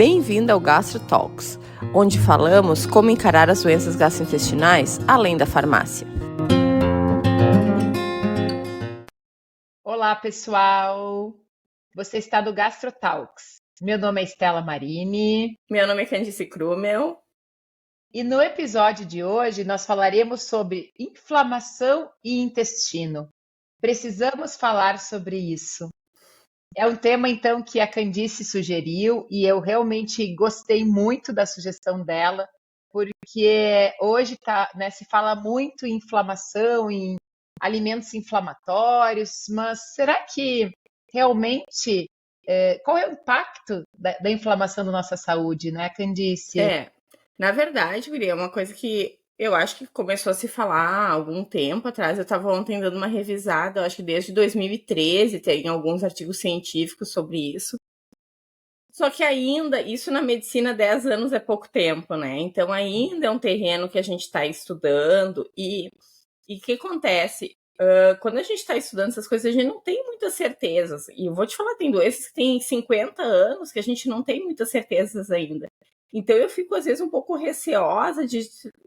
Bem-vindo ao Gastro Talks, onde falamos como encarar as doenças gastrointestinais além da farmácia. Olá, pessoal! Você está no Gastro Talks. Meu nome é Estela Marini Meu nome é Candice Krumel. e no episódio de hoje nós falaremos sobre inflamação e intestino. Precisamos falar sobre isso. É um tema, então, que a Candice sugeriu e eu realmente gostei muito da sugestão dela, porque hoje se fala muito em inflamação, em alimentos inflamatórios, mas será que realmente qual é o impacto da inflamação na nossa saúde, né, Candice? Na verdade, Guria, é uma coisa que eu acho que começou a se falar há algum tempo atrás. Eu estava ontem dando uma revisada, eu acho que desde 2013 tem alguns artigos científicos sobre isso. Só que ainda, isso na medicina, 10 anos é pouco tempo, né? Então ainda é um terreno que a gente está estudando e o que acontece? Quando a gente está estudando essas coisas, a gente não tem muitas certezas. E eu vou te falar, tem doenças que têm 50 anos que a gente não tem muitas certezas ainda. Então eu fico, às vezes, um pouco receosa de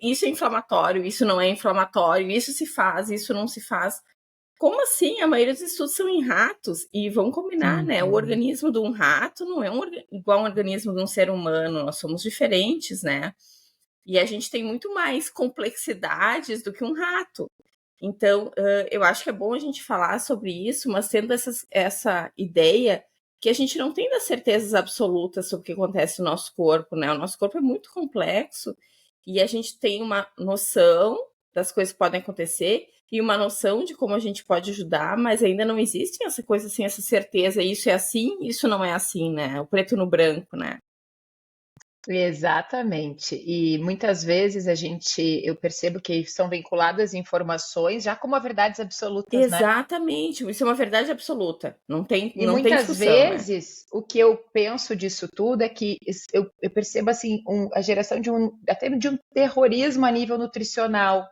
isso é inflamatório, isso não é inflamatório, isso se faz, isso não se faz. Como assim? A maioria dos estudos são em ratos e vamos combinar, né? O organismo de um rato não é igual ao organismo de um ser humano, nós somos diferentes, né? E a gente tem muito mais complexidades do que um rato. Então, eu acho que é bom a gente falar sobre isso, mas tendo essa ideia que a gente não tem das certezas absolutas sobre o que acontece no nosso corpo, né? O nosso corpo é muito complexo e a gente tem uma noção das coisas que podem acontecer e uma noção de como a gente pode ajudar, mas ainda não existe essa coisa assim, essa certeza, isso é assim, isso não é assim, né? O preto no branco, né? Exatamente. E muitas vezes eu percebo que são vinculadas informações já como a verdades absolutas, né? Exatamente, isso é uma verdade absoluta, E não tem muitas discussão, né? vezes o que eu penso disso tudo é que eu percebo assim a geração até de um terrorismo a nível nutricional,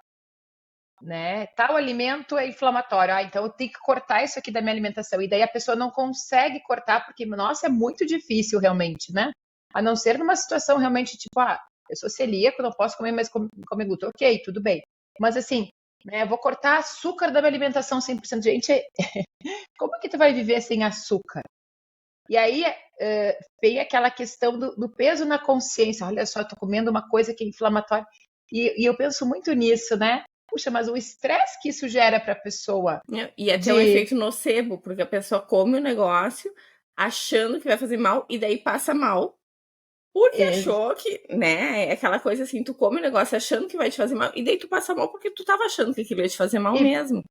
né? Tal alimento é inflamatório, então eu tenho que cortar isso aqui da minha alimentação. E daí a pessoa não consegue cortar porque, nossa, é muito difícil realmente, né? A não ser numa situação realmente tipo, eu sou celíaco, não posso comer mais comer glúten. Ok, tudo bem. Mas assim, né, eu vou cortar açúcar da minha alimentação 100%. Gente, como é que tu vai viver sem açúcar? E aí vem aquela questão do peso na consciência. Olha só, eu tô comendo uma coisa que é inflamatória. E eu penso muito nisso, né? Puxa, mas o estresse que isso gera para a pessoa E até um de. efeito nocebo, porque a pessoa come o negócio achando que vai fazer mal e daí passa mal. Porque ex- achou que, né, é aquela coisa assim, tu come o negócio achando que vai te fazer mal e daí tu passa mal porque tu tava achando que aquilo ia te fazer mal e- mesmo.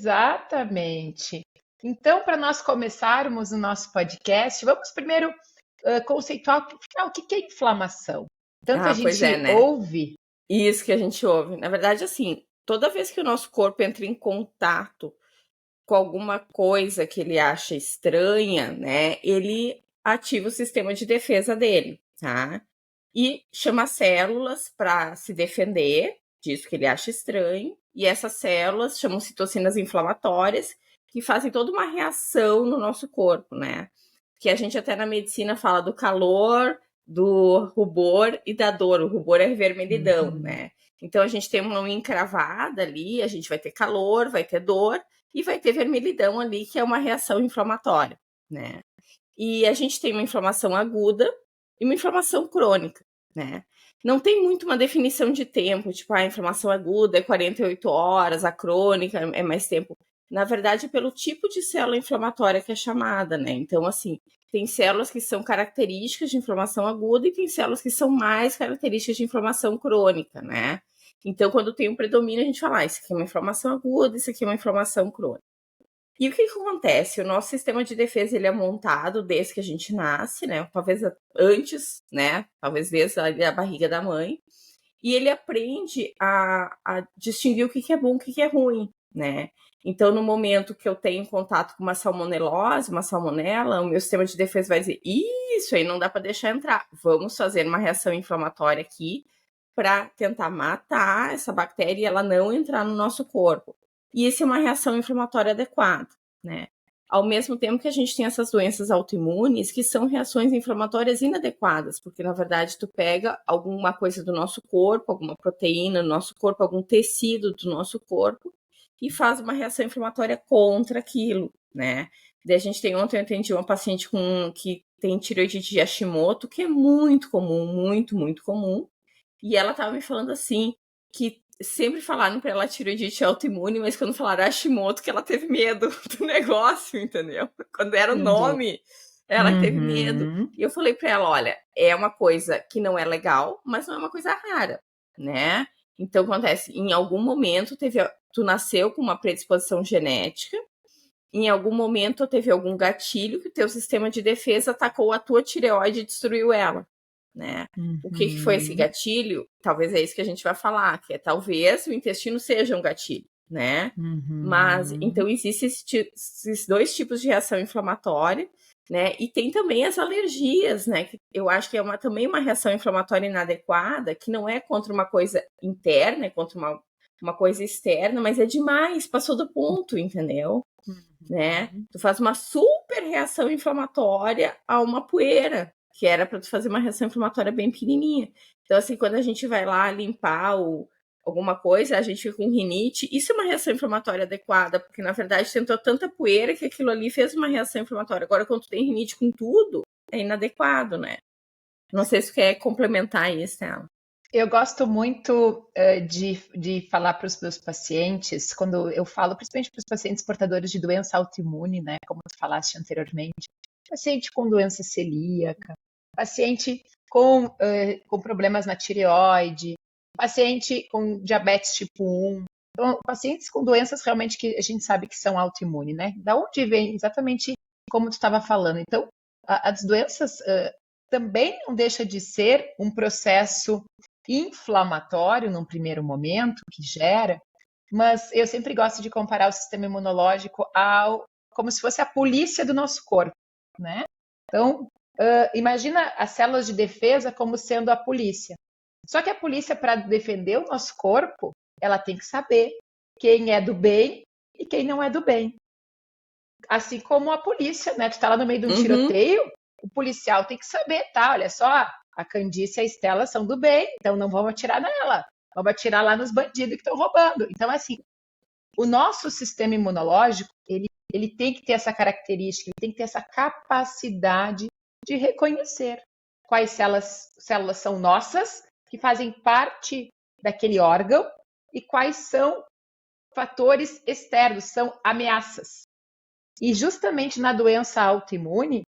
Exatamente. Então, para nós começarmos o nosso podcast, vamos primeiro conceituar o que é inflamação. Tanto a Pois é, gente né? ouve. Isso que a gente ouve. Na verdade, assim, toda vez que o nosso corpo entra em contato com alguma coisa que ele acha estranha, né, ele ativa o sistema de defesa dele, tá? E chama células para se defender disso que ele acha estranho, e essas células chamam citocinas inflamatórias, que fazem toda uma reação no nosso corpo, né? Que a gente até na medicina fala do calor, do rubor e da dor. O rubor é a vermelhidão, né? Então a gente tem uma unha encravada ali, a gente vai ter calor, vai ter dor e vai ter vermelhidão ali, que é uma reação inflamatória, né? E a gente tem uma inflamação aguda e uma inflamação crônica, né? Não tem muito uma definição de tempo, tipo, a inflamação aguda é 48 horas, a crônica é mais tempo. Na verdade, é pelo tipo de célula inflamatória que é chamada, né? Então, assim, tem células que são características de inflamação aguda e tem células que são mais características de inflamação crônica, né? Então, quando tem um predomínio, a gente fala, isso aqui é uma inflamação aguda, isso aqui é uma inflamação crônica. E o que acontece? O nosso sistema de defesa ele é montado desde que a gente nasce, né? Talvez antes, né? Talvez desde a barriga da mãe. E ele aprende a distinguir o que é bom e o que é ruim, né? Então, no momento que eu tenho contato com uma salmonelose, uma salmonela, o meu sistema de defesa vai dizer: isso aí não dá para deixar entrar. Vamos fazer uma reação inflamatória aqui para tentar matar essa bactéria e ela não entrar no nosso corpo. E isso é uma reação inflamatória adequada, né? ao mesmo tempo que a gente tem essas doenças autoimunes que são reações inflamatórias inadequadas, porque na verdade tu pega alguma coisa do nosso corpo, alguma proteína do nosso corpo, algum tecido do nosso corpo e faz uma reação inflamatória contra aquilo, né? Daí a gente tem, ontem eu atendi uma paciente que tem tireoidite de Hashimoto, que é muito comum, muito comum, e ela estava me falando assim, que sempre falaram para ela tireoidite autoimune, mas quando falaram Hashimoto, que ela teve medo do negócio, entendeu? Quando era o nome, ela teve medo. E eu falei para ela, olha, é uma coisa que não é legal, mas não é uma coisa rara, né? Então acontece, em algum momento tu nasceu com uma predisposição genética, em algum momento teve algum gatilho que o teu sistema de defesa atacou a tua tireoide e destruiu ela, né? O que foi esse gatilho? Talvez é isso que a gente vai falar, que é talvez o intestino seja um gatilho, né? Mas, então, existem esses dois tipos de reação inflamatória, né? E tem também as alergias, né? Que eu acho que é também uma reação inflamatória inadequada, que não é contra uma coisa interna, é contra uma coisa externa, mas é demais, passou do ponto, entendeu? Né? Tu faz uma super reação inflamatória a uma poeira, que era para tu fazer uma reação inflamatória bem pequenininha. Então, assim, quando a gente vai lá limpar alguma coisa, a gente fica com rinite, isso é uma reação inflamatória adequada, porque, na verdade, tentou tanta poeira que aquilo ali fez uma reação inflamatória. Agora, quando tu tem rinite com tudo, é inadequado, né? Não sei se tu quer complementar isso, Ela. Eu gosto muito de falar para os meus pacientes, quando eu falo, principalmente para os pacientes portadores de doença autoimune, né, como tu falaste anteriormente, paciente com doença celíaca, paciente com problemas na tireoide, paciente com diabetes tipo 1, então, pacientes com doenças realmente que a gente sabe que são autoimunes, né? Da onde vem exatamente como tu estava falando. Então, as doenças também não deixa de ser um processo inflamatório num primeiro momento, que gera, mas eu sempre gosto de comparar o sistema imunológico como se fosse a polícia do nosso corpo, né? Então, imagina as células de defesa como sendo a polícia. Só que a polícia, para defender o nosso corpo, ela tem que saber quem é do bem e quem não é do bem. Assim como a polícia, né? Tu tá lá no meio de um tiroteio, o policial tem que saber, tá? Olha só, a Candice e a Estela são do bem, então não vamos atirar nela. Vamos atirar lá nos bandidos que estão roubando. Então, assim, o nosso sistema imunológico, ele tem que ter essa característica, ele tem que ter essa capacidade de reconhecer quais células são nossas, que fazem parte daquele órgão, e quais são fatores externos, são ameaças. E justamente na doença autoimune,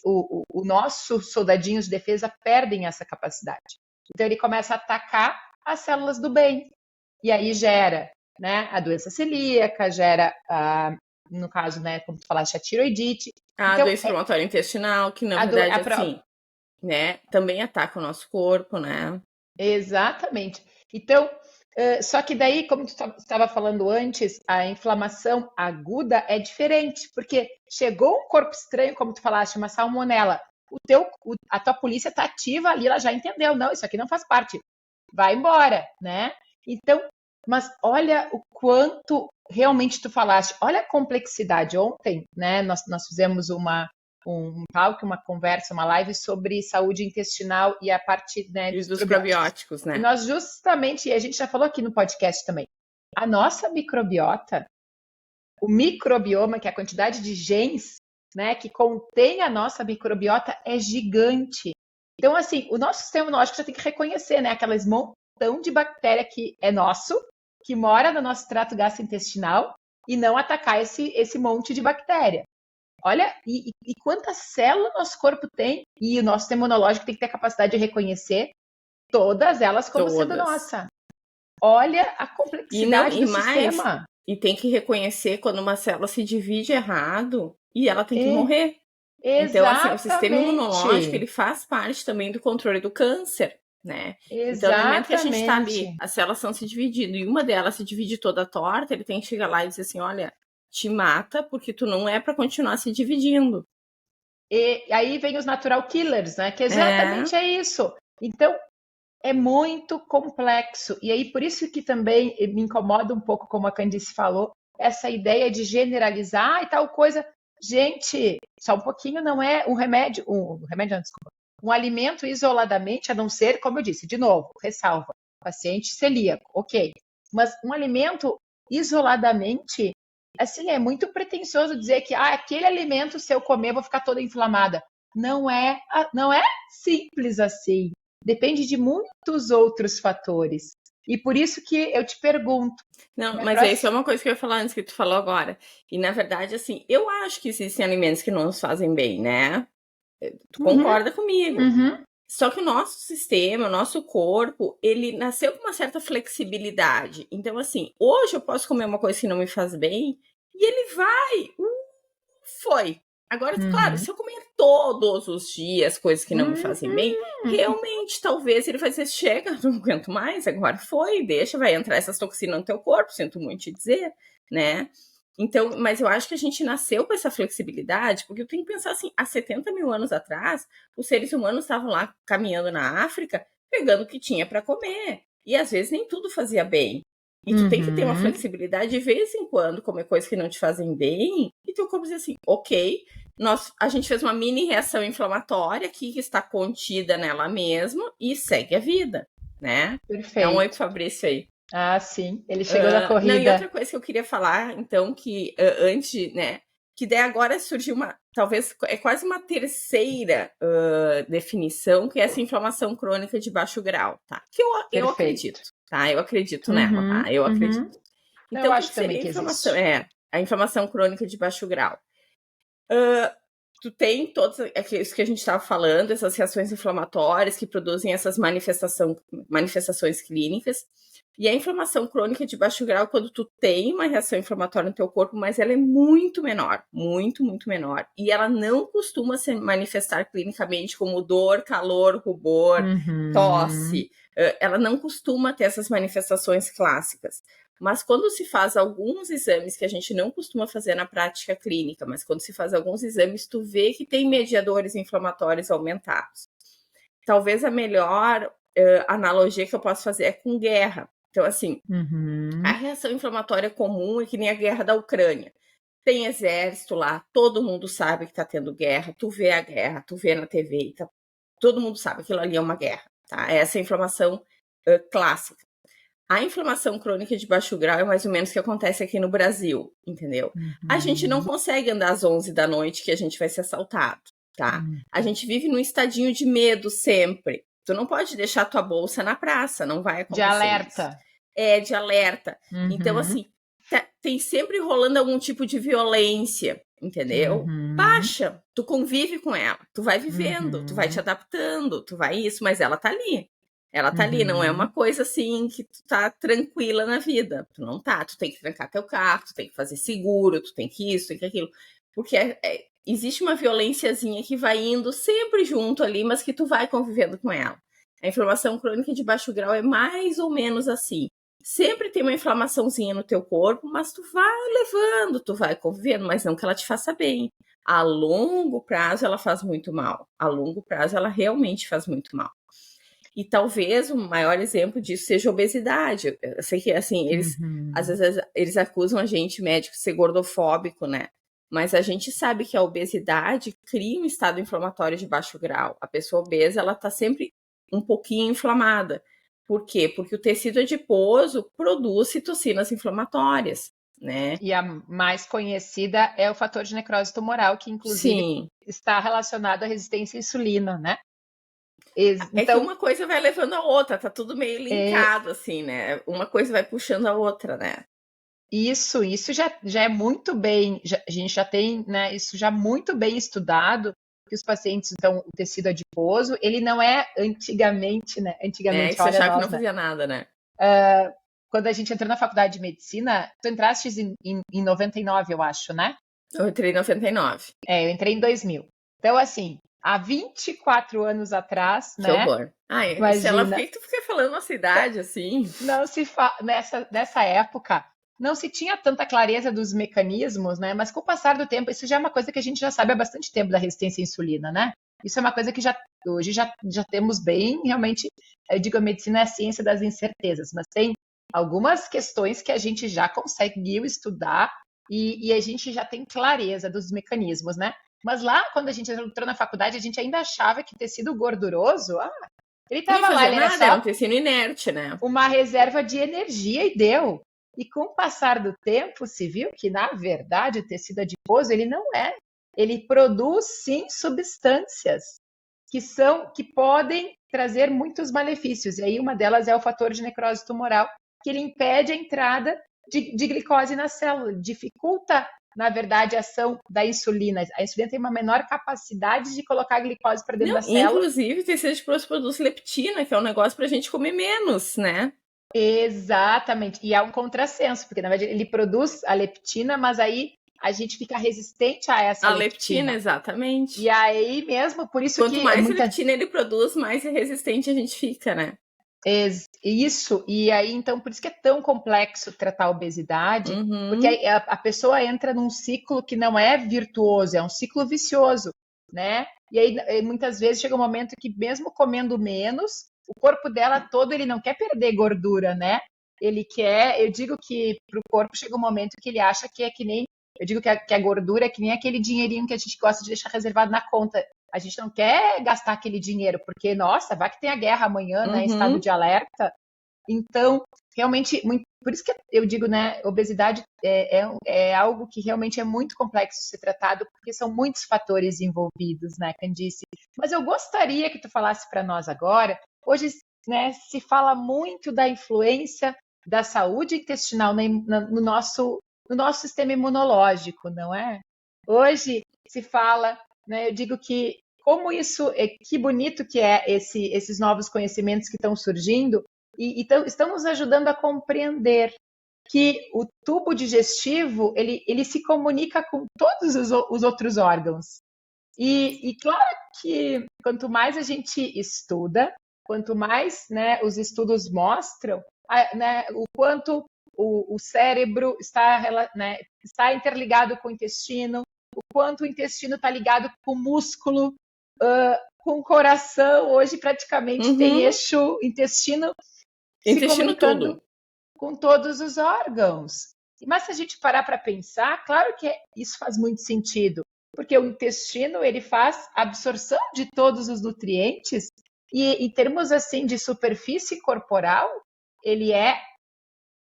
o nosso soldadinho de defesa perdem essa capacidade. Então ele começa a atacar as células do bem. E aí gera, né, a doença celíaca, gera, no caso, né, como tu falaste, a tiroidite. A doença inflamatória intestinal, que na verdade, assim, né, também ataca o nosso corpo, né? Exatamente. Então, só que daí, como tu estava falando antes, a inflamação aguda é diferente, porque chegou um corpo estranho, como tu falaste, uma salmonela, a tua polícia está ativa ali, ela já entendeu, não, isso aqui não faz parte, vai embora, né? Então, mas olha o quanto realmente tu falaste, olha a complexidade. Ontem, né, nós fizemos um talk, uma conversa, uma live sobre saúde intestinal e a parte, né, dos probióticos, né? E nós justamente, e a gente já falou aqui no podcast também, a nossa microbiota, o microbioma, que é a quantidade de genes, né, que contém a nossa microbiota é gigante. Então, assim, o nosso sistema imunológico já tem que reconhecer, né, aquelas montão de bactéria que é nosso, que mora no nosso trato gastrointestinal, e não atacar esse monte de bactéria. Olha, e quantas células nosso corpo tem, e o nosso sistema imunológico tem que ter a capacidade de reconhecer todas elas como sendo nossa. Olha a complexidade do sistema. E tem que reconhecer quando uma célula se divide errado e ela tem que morrer. Exatamente. Então, assim, o sistema imunológico, ele faz parte também do controle do câncer, né? Exatamente. Então, no momento que a gente está ali, as células estão se dividindo e uma delas se divide toda torta, ele tem que chegar lá e dizer assim, olha, te mata porque tu não é para continuar se dividindo. E aí vem os natural killers, né? Que exatamente é isso. Então, é muito complexo. E aí, por isso que também me incomoda um pouco, como a Candice falou, essa ideia de generalizar e tal coisa. Gente, só um pouquinho, não é um remédio, não, desculpa, um alimento isoladamente, a não ser, como eu disse, de novo, ressalva, paciente celíaco, ok. Mas um alimento isoladamente, assim, é muito pretensioso dizer que aquele alimento, se eu comer, eu vou ficar toda inflamada. Não é simples assim. Depende de muitos outros fatores. E por isso que eu te pergunto. Não, mas isso é uma coisa que eu ia falar antes que tu falou agora. E, na verdade, assim, eu acho que existem alimentos que não nos fazem bem, né? Tu concorda comigo. Só que o nosso sistema, o nosso corpo, ele nasceu com uma certa flexibilidade. Então, assim, hoje eu posso comer uma coisa que não me faz bem e ele vai. Foi. Agora, claro, se eu comer todos os dias coisas que não me fazem bem, realmente, talvez ele vai dizer, chega, não aguento mais, agora foi, deixa, vai entrar essas toxinas no teu corpo, sinto muito te dizer, né? Então, mas eu acho que a gente nasceu com essa flexibilidade, porque eu tenho que pensar assim, há 70 mil anos atrás, os seres humanos estavam lá caminhando na África, pegando o que tinha para comer. E às vezes nem tudo fazia bem. E tu tem que ter uma flexibilidade de vez em quando, comer coisas que não te fazem bem, e teu corpo diz assim, ok, a gente fez uma mini reação inflamatória aqui, que está contida nela mesma, e segue a vida, né? Perfeito. Dá um oi pro Fabrício aí. Ah, sim, ele chegou da corrida. Não, e outra coisa que eu queria falar, então, que antes, né, que daí agora surgiu talvez é quase uma terceira definição, que é essa inflamação crônica de baixo grau, tá? Que eu acredito, tá? Eu acredito nela, tá? Eu acredito. Então, eu acho também que inflamação? existe. A inflamação crônica de baixo grau. Tu tem todos isso que a gente estava falando, essas reações inflamatórias que produzem essas manifestações clínicas. E a inflamação crônica de baixo grau, quando tu tem uma reação inflamatória no teu corpo, mas ela é muito menor, muito, muito menor. E ela não costuma se manifestar clinicamente como dor, calor, rubor, tosse. Ela não costuma ter essas manifestações clássicas. Mas quando se faz alguns exames que a gente não costuma fazer na prática clínica, mas quando se faz alguns exames, tu vê que tem mediadores inflamatórios aumentados. Talvez a melhor analogia que eu posso fazer é com guerra. Então, assim, a reação inflamatória comum é que nem a guerra da Ucrânia. Tem exército lá, todo mundo sabe que tá tendo guerra, tu vê a guerra, tu vê na TV, todo mundo sabe que aquilo ali é uma guerra, tá? Essa é a inflamação clássica. A inflamação crônica de baixo grau é mais ou menos o que acontece aqui no Brasil, entendeu? A gente não consegue andar às 11 da noite que a gente vai ser assaltado, tá? A gente vive num estadinho de medo sempre. Tu não pode deixar tua bolsa na praça, não vai acontecer. De alerta. Isso. De alerta. Então, assim, tem sempre rolando algum tipo de violência, entendeu? Baixa, tu convive com ela, tu vai vivendo, tu vai te adaptando, tu vai isso, mas ela tá ali. Ela tá ali, não é uma coisa assim que tu tá tranquila na vida. Tu não tá, tu tem que trancar teu carro, tu tem que fazer seguro, tu tem que isso, tem que aquilo. Porque existe uma violênciazinha que vai indo sempre junto ali, mas que tu vai convivendo com ela. A inflamação crônica de baixo grau é mais ou menos assim. Sempre tem uma inflamaçãozinha no teu corpo, mas tu vai levando, tu vai convivendo, mas não que ela te faça bem. A longo prazo ela faz muito mal. A longo prazo ela realmente faz muito mal. E talvez o maior exemplo disso seja a obesidade. Eu sei que, assim, às vezes eles acusam a gente, médico, de ser gordofóbico, né? Mas a gente sabe que a obesidade cria um estado inflamatório de baixo grau. A pessoa obesa, ela tá sempre um pouquinho inflamada. Por quê? Porque o tecido adiposo produz citocinas inflamatórias, né? E a mais conhecida é o fator de necrose tumoral, que inclusive está relacionado à resistência à insulina, né? É que uma coisa vai levando a outra, tá tudo meio linkado, assim, né? Uma coisa vai puxando a outra, né? Isso já é muito bem, a gente já tem, né, isso já muito bem estudado, que os pacientes, então, o tecido adiposo, ele não é antigamente, né? Antigamente, você achava que não fazia nada, né? Quando a gente entrou na faculdade de medicina, tu entraste em 99, eu acho, né? Eu entrei em 99. Eu entrei em 2000. Então, assim, há 24 anos atrás, que né? Horror. Marcela, por que tu fica falando uma cidade assim? Não se nessa época, não se tinha tanta clareza dos mecanismos, né? Mas com o passar do tempo, isso já é uma coisa que a gente já sabe há bastante tempo da resistência à insulina, né? Isso é uma coisa que hoje já temos bem, realmente, eu digo, a medicina é a ciência das incertezas, mas tem algumas questões que a gente já conseguiu estudar e a gente já tem clareza dos mecanismos, né? Mas lá, quando a gente entrou na faculdade, a gente ainda achava que tecido gorduroso, ele Não ia estava lá, fazer ele era nada, era um só tecido inerte, né? uma reserva de energia e deu. E com o passar do tempo, se viu que, na verdade, o tecido adiposo, ele não é. Ele produz, sim, substâncias que podem trazer muitos malefícios. E aí uma delas é o fator de necrose tumoral, que ele impede a entrada de glicose na célula, dificulta, na verdade, a ação da insulina. A insulina tem uma menor capacidade de colocar a glicose para dentro Não, da célula. inclusive, tecido adiposo produz leptina, que é um negócio pra gente comer menos, né? Exatamente. E há um contrassenso, porque na verdade ele produz a leptina, mas aí a gente fica resistente a essa A leptina, leptina. E exatamente. aí mesmo, por isso Quanto que mais muita leptina ele produz, mais resistente a gente fica, né? isso, e aí então por isso que é tão complexo tratar a obesidade, porque Uhum. aí a pessoa entra num ciclo que não é virtuoso, é um ciclo vicioso, né? E aí muitas vezes chega um momento que mesmo comendo menos, o corpo dela todo ele não quer perder gordura, né? Ele quer, eu digo que para o corpo chega um momento que ele acha que é que nem, eu digo que a gordura é que nem aquele dinheirinho que a gente gosta de deixar reservado na conta. A gente não quer gastar aquele dinheiro, porque, nossa, vai que tem a guerra amanhã, né? Em estado Uhum. de alerta. Então, realmente, por isso que eu digo, né? Obesidade é algo que realmente é muito complexo de ser tratado, porque são muitos fatores envolvidos, né, Candice? Mas eu gostaria que tu falasse para nós agora. Hoje, né, se fala muito da influência da saúde intestinal no nosso sistema imunológico, não é? Hoje se fala, né, eu digo que como isso, que bonito que é esses novos conhecimentos que estão surgindo e estão nos ajudando a compreender que o tubo digestivo ele se comunica com todos os outros órgãos. E claro que quanto mais a gente estuda, quanto mais, né, os estudos mostram, né, o quanto o cérebro né, está interligado com o intestino, o quanto o intestino está ligado com o músculo, com o coração. Hoje praticamente tem Uhum. eixo intestino se Intestino comunicando tudo. com todos os órgãos. Mas se a gente parar para pensar, claro que isso faz muito sentido, porque o intestino ele faz absorção de todos os nutrientes e em termos assim de superfície corporal, ele é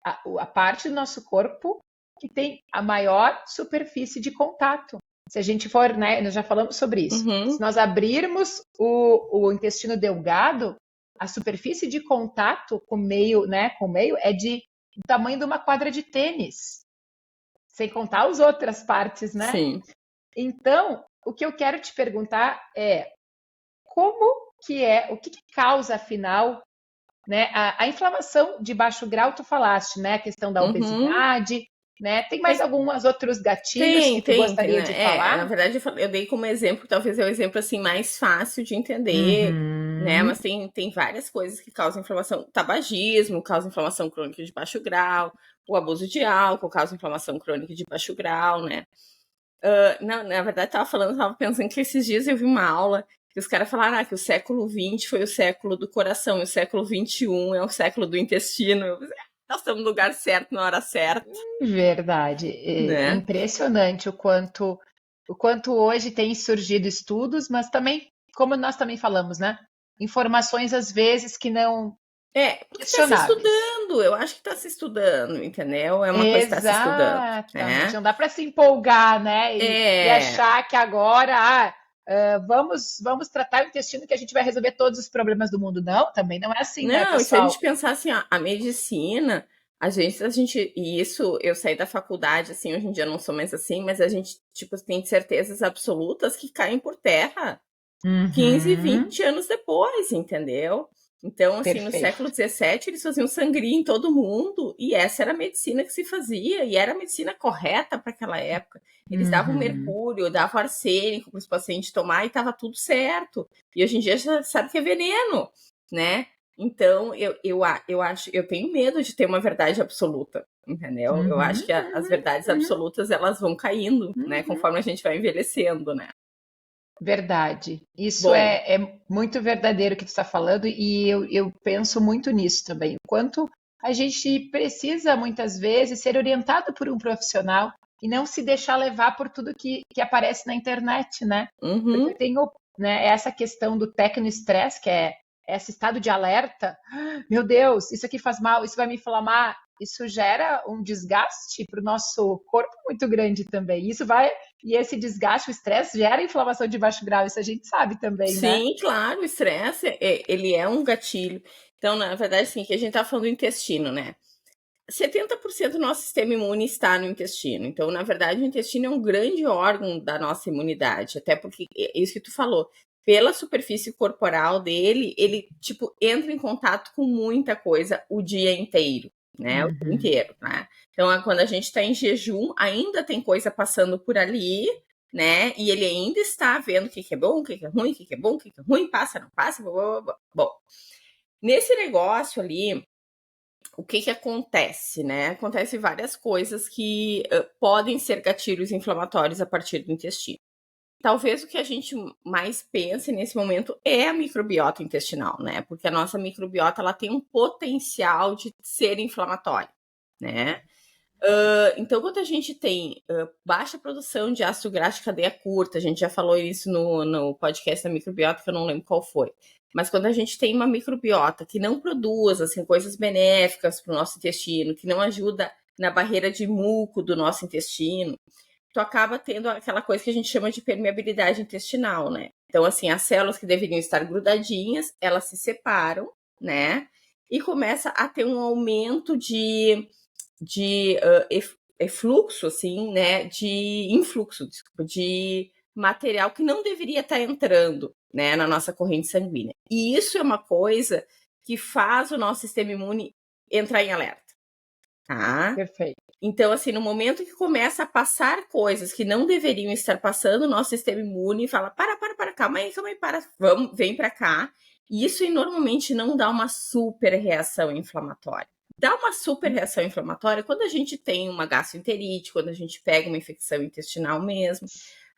a parte do nosso corpo que tem a maior superfície de contato. Se a gente for, né, nós já falamos sobre isso. Se Uhum. nós abrirmos o intestino delgado, a superfície de contato com o meio, né, com o meio é do tamanho de uma quadra de tênis, sem contar as outras partes, né? Sim. Então, o que eu quero te perguntar é o que causa, afinal, né, a inflamação de baixo grau, tu falaste, né, a questão da Uhum. obesidade, né? Tem mais É, alguns outros gatilhos tem, que tu tem, gostaria de né? Na falar? verdade, eu dei como exemplo, talvez é o exemplo assim mais fácil de entender, né? Uhum. Mas tem várias coisas que causam inflamação. Tabagismo causa inflamação crônica de baixo grau, o abuso de álcool causa inflamação crônica de baixo grau, né? Não, na verdade, tava pensando que esses dias eu vi uma aula que os caras falaram que o século XX foi o século do coração, e o século XXI é o século do intestino. Eu pensei, nós estamos no lugar certo, na hora certa, Verdade. É né? impressionante o quanto hoje tem surgido estudos, mas também, como nós também falamos, né? Informações às vezes que não Porque está se questionáveis. estudando, eu acho que está se estudando, entendeu? É uma coisa que está se estudando, Exatamente. né? Não dá para se empolgar, né? E É, achar que agora vamos tratar o intestino que a gente vai resolver todos os problemas do mundo. Não, também não é assim, né, não, e se a pessoal? gente pensar assim, ó, a medicina, e isso, eu saí da faculdade, assim, hoje em dia eu não sou mais assim, mas a gente, tipo, tem certezas absolutas que caem por terra 15, Uhum. 20 anos depois, entendeu? Então, assim, no Perfeito. século XVII, eles faziam sangria em todo mundo, e essa era a medicina que se fazia, e era a medicina correta para aquela época. Eles davam Uhum. mercúrio, davam arsênico para os pacientes tomar e estava tudo certo. E hoje em dia já sabe que é veneno, né? Então, eu acho, eu tenho medo de ter uma verdade absoluta, entendeu? Eu Uhum. acho que as Uhum. verdades Uhum. absolutas, elas vão caindo, né? Uhum. Conforme a gente vai envelhecendo, né? Verdade. Isso Bom, é muito verdadeiro o que tu está falando, e eu penso muito nisso também. O quanto a gente precisa, muitas vezes, ser orientado por um profissional e não se deixar levar por tudo que aparece na internet, né? Porque eu tenho, né, essa questão do tecnoestresse, que é esse estado de alerta. Meu Deus, isso aqui faz mal, isso vai me inflamar. Isso gera um desgaste para o nosso corpo muito grande também. E esse desgaste, o estresse, gera inflamação de baixo grau, isso a gente sabe também, né? Sim, claro, o estresse, ele é um gatilho. Então, na verdade, sim, que a gente tá falando do intestino, né? 70% do nosso sistema imune está no intestino. Então, na verdade, o intestino é um grande órgão da nossa imunidade, até porque é isso que tu falou, pela superfície corporal dele, ele, tipo, entra em contato com muita coisa o dia inteiro, né? O dia inteiro, né? Então, quando a gente está em jejum, ainda tem coisa passando por ali, né? E ele ainda está vendo o que é bom, o que é ruim, o que é bom, o que é ruim, passa, não passa, blá, blá, blá. Bom, nesse negócio ali, o que acontece, né? Acontece várias coisas que podem ser gatilhos inflamatórios a partir do intestino. Talvez o que a gente mais pense nesse momento é a microbiota intestinal, né? Porque a nossa microbiota ela tem um potencial de ser inflamatória, né? Então, quando a gente tem baixa produção de ácido graxo de cadeia curta, a gente já falou isso no podcast da microbiota, que eu não lembro qual foi. Mas quando a gente tem uma microbiota que não produz assim, coisas benéficas para o nosso intestino, que não ajuda na barreira de muco do nosso intestino, tu acaba tendo aquela coisa que a gente chama de permeabilidade intestinal, né? Então, assim, as células que deveriam estar grudadinhas, elas se separam, né? E começa a ter um aumento de fluxo, assim, né? De influxo, desculpa, de material que não deveria estar entrando, né, na nossa corrente sanguínea. E isso é uma coisa que faz o nosso sistema imune entrar em alerta, tá? Perfeito. Então, assim, no momento que começa a passar coisas que não deveriam estar passando, o nosso sistema imune fala, calma aí, vem pra cá. E isso normalmente não dá uma super reação inflamatória. Dá uma super reação inflamatória quando a gente tem uma gastroenterite, quando a gente pega uma infecção intestinal mesmo.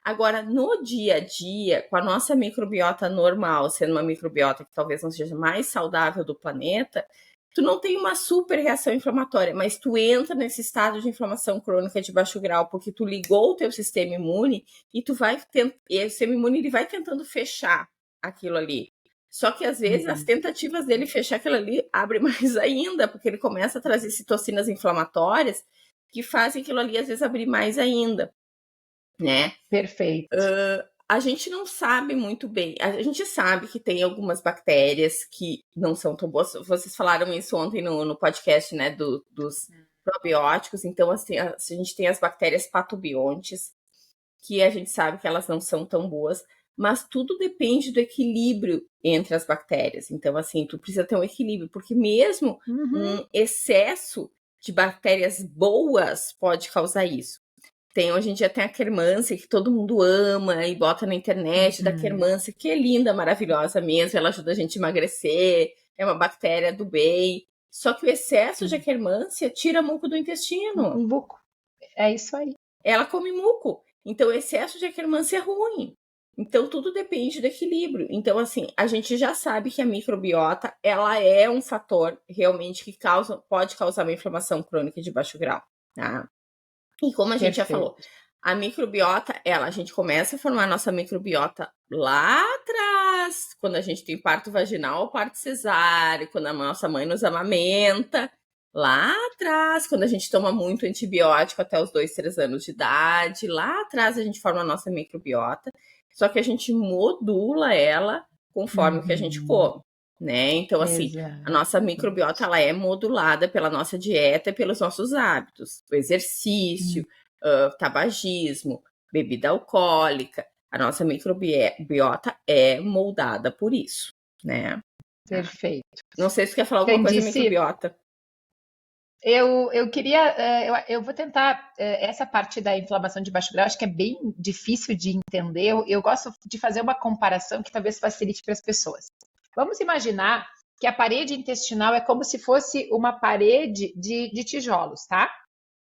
Agora, no dia a dia, com a nossa microbiota normal, sendo uma microbiota que talvez não seja mais saudável do planeta, tu não tem uma super reação inflamatória, mas tu entra nesse estado de inflamação crônica de baixo grau, porque tu ligou o teu sistema imune e tu vai e o sistema imune ele vai tentando fechar aquilo ali. Só que às vezes as tentativas dele fechar aquilo ali abre mais ainda, porque ele começa a trazer citocinas inflamatórias que fazem aquilo ali às vezes abrir mais ainda, né? Perfeito. A gente não sabe muito bem. A gente sabe que tem algumas bactérias que não são tão boas. Vocês falaram isso ontem no podcast, né, dos probióticos. Então, assim, a gente tem as bactérias patobiontes, que a gente sabe que elas não são tão boas, mas tudo depende do equilíbrio entre as bactérias. Então, assim, tu precisa ter um equilíbrio, porque mesmo um excesso de bactérias boas pode causar isso. Hoje em dia tem a quermância, que todo mundo ama e bota na internet da quermância, que é linda, maravilhosa mesmo, ela ajuda a gente a emagrecer, é uma bactéria do bem. Só que o excesso de quermância tira muco do intestino. Muco. É isso aí. Ela come muco. Então, o excesso de quermância é ruim. Então, tudo depende do equilíbrio. Então, assim, a gente já sabe que a microbiota, ela é um fator realmente que pode causar uma inflamação crônica de baixo grau, tá? E como a gente já falou, a microbiota, a gente começa a formar a nossa microbiota lá atrás, quando a gente tem parto vaginal ou parto cesáreo, quando a nossa mãe nos amamenta, lá atrás, quando a gente toma muito antibiótico até os 2, 3 anos de idade, lá atrás a gente forma a nossa microbiota, só que a gente modula ela conforme o que a gente come, né? Então, assim, a nossa microbiota, ela é modulada pela nossa dieta e pelos nossos hábitos. O exercício, tabagismo, bebida alcoólica. A nossa microbiota é moldada por isso, né? Perfeito. Não sei se você quer falar alguma coisa da microbiota. Eu queria, eu vou tentar, essa parte da inflamação de baixo grau, acho que é bem difícil de entender. Eu gosto de fazer uma comparação que talvez facilite para as pessoas. Vamos imaginar que a parede intestinal é como se fosse uma parede de tijolos, tá?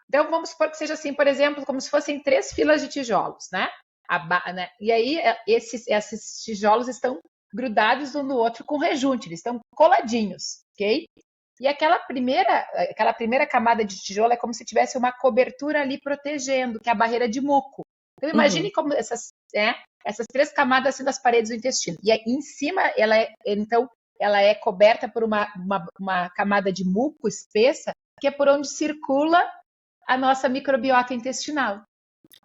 Então, vamos supor que seja assim, por exemplo, como se fossem 3 filas de tijolos, né? Né? E aí, esses tijolos estão grudados um no outro com rejunte, eles estão coladinhos, ok? E aquela primeira camada de tijolo é como se tivesse uma cobertura ali protegendo, que é a barreira de muco. Então, imagine como essas 3 camadas sendo as paredes do intestino. E aí, em cima, ela é coberta por uma camada de muco espessa, que é por onde circula a nossa microbiota intestinal.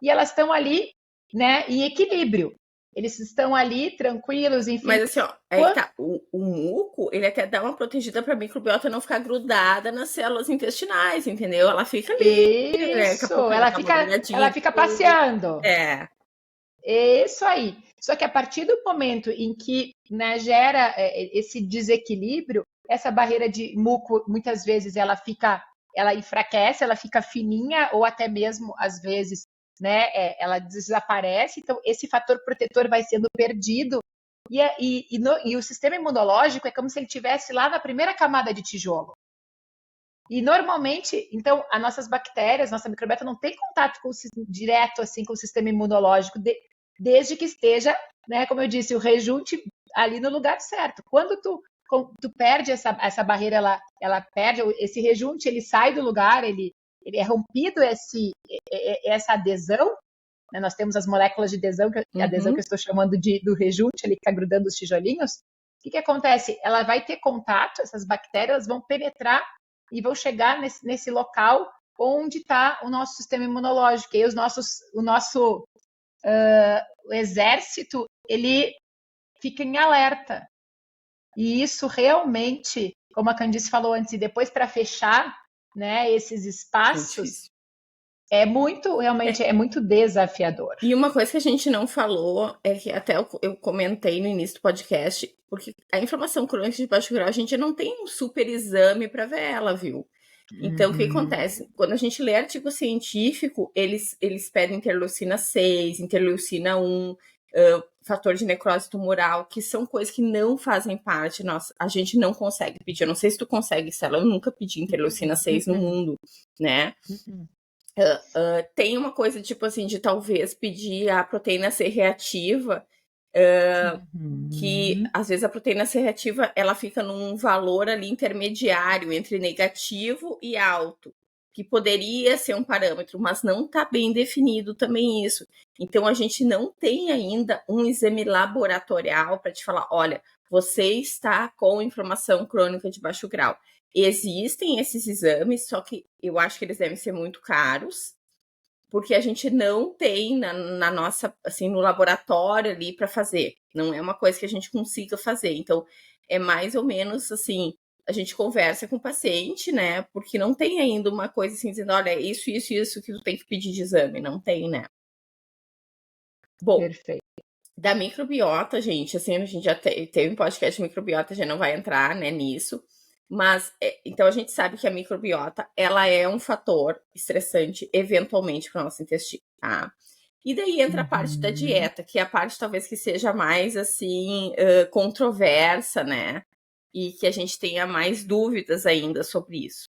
E elas estão ali, né, em equilíbrio. Eles estão ali tranquilos, enfim. Mas assim, ó, aí tá, o muco, ele até dá uma protegida para a microbiota não ficar grudada nas células intestinais, entendeu? Ela fica ali, né? Daqui a Isso, pouco ela fica passeando. É. Isso aí. Só que a partir do momento em que, né, gera esse desequilíbrio, essa barreira de muco, muitas vezes ela enfraquece, ela fica fininha, ou até mesmo, às vezes, né, ela desaparece. Então, esse fator protetor vai sendo perdido. E o sistema imunológico é como se ele estivesse lá na primeira camada de tijolo. E normalmente, então, as nossas bactérias, nossa microbiota não tem contato direto assim com o sistema imunológico, desde que esteja, né, como eu disse, o rejunte ali no lugar certo. Quando tu perde essa barreira, ela perde esse rejunte, ele sai do lugar, ele é rompido essa adesão, né? Nós temos as moléculas de adesão, a adesão que eu estou chamando do rejunte, ele está grudando os tijolinhos. O que acontece? Ela vai ter contato, essas bactérias vão penetrar e vão chegar nesse local onde está o nosso sistema imunológico. E aí o nosso exército, ele fica em alerta. E isso realmente, como a Candice falou antes, e depois para fechar, né, esses espaços, realmente é muito desafiador. E uma coisa que a gente não falou é que até eu comentei no início do podcast, porque a inflamação crônica de baixo grau, a gente não tem um super exame para ver ela, viu? Então, o que acontece? Quando a gente lê artigo científico, eles pedem interleucina 6, interleucina 1, fator de necrose tumoral, que são coisas que não fazem parte, a gente não consegue pedir. Eu não sei se tu consegue, Stella, eu nunca pedi interleucina 6 no mundo, né? Tem uma coisa, tipo assim, de talvez pedir a proteína C reativa, que às vezes a proteína C reativa ela fica num valor ali intermediário entre negativo e alto, que poderia ser um parâmetro, mas não está bem definido também isso. Então a gente não tem ainda um exame laboratorial para te falar, olha, você está com inflamação crônica de baixo grau. Existem esses exames, só que eu acho que eles devem ser muito caros, porque a gente não tem na nossa, assim, no laboratório ali para fazer. Não é uma coisa que a gente consiga fazer. Então, é mais ou menos assim, a gente conversa com o paciente, né? Porque não tem ainda uma coisa assim, dizendo, olha, isso que tu tem que pedir de exame. Não tem, né? Bom, perfeito. Da microbiota, gente, assim, a gente já teve um podcast de microbiota, já não vai entrar, né, nisso. Mas, então a gente sabe que a microbiota, ela é um fator estressante, eventualmente, para o nosso intestino, tá? E daí entra a parte da dieta, que é a parte talvez que seja mais, assim, controversa, né? E que a gente tenha mais dúvidas ainda sobre isso.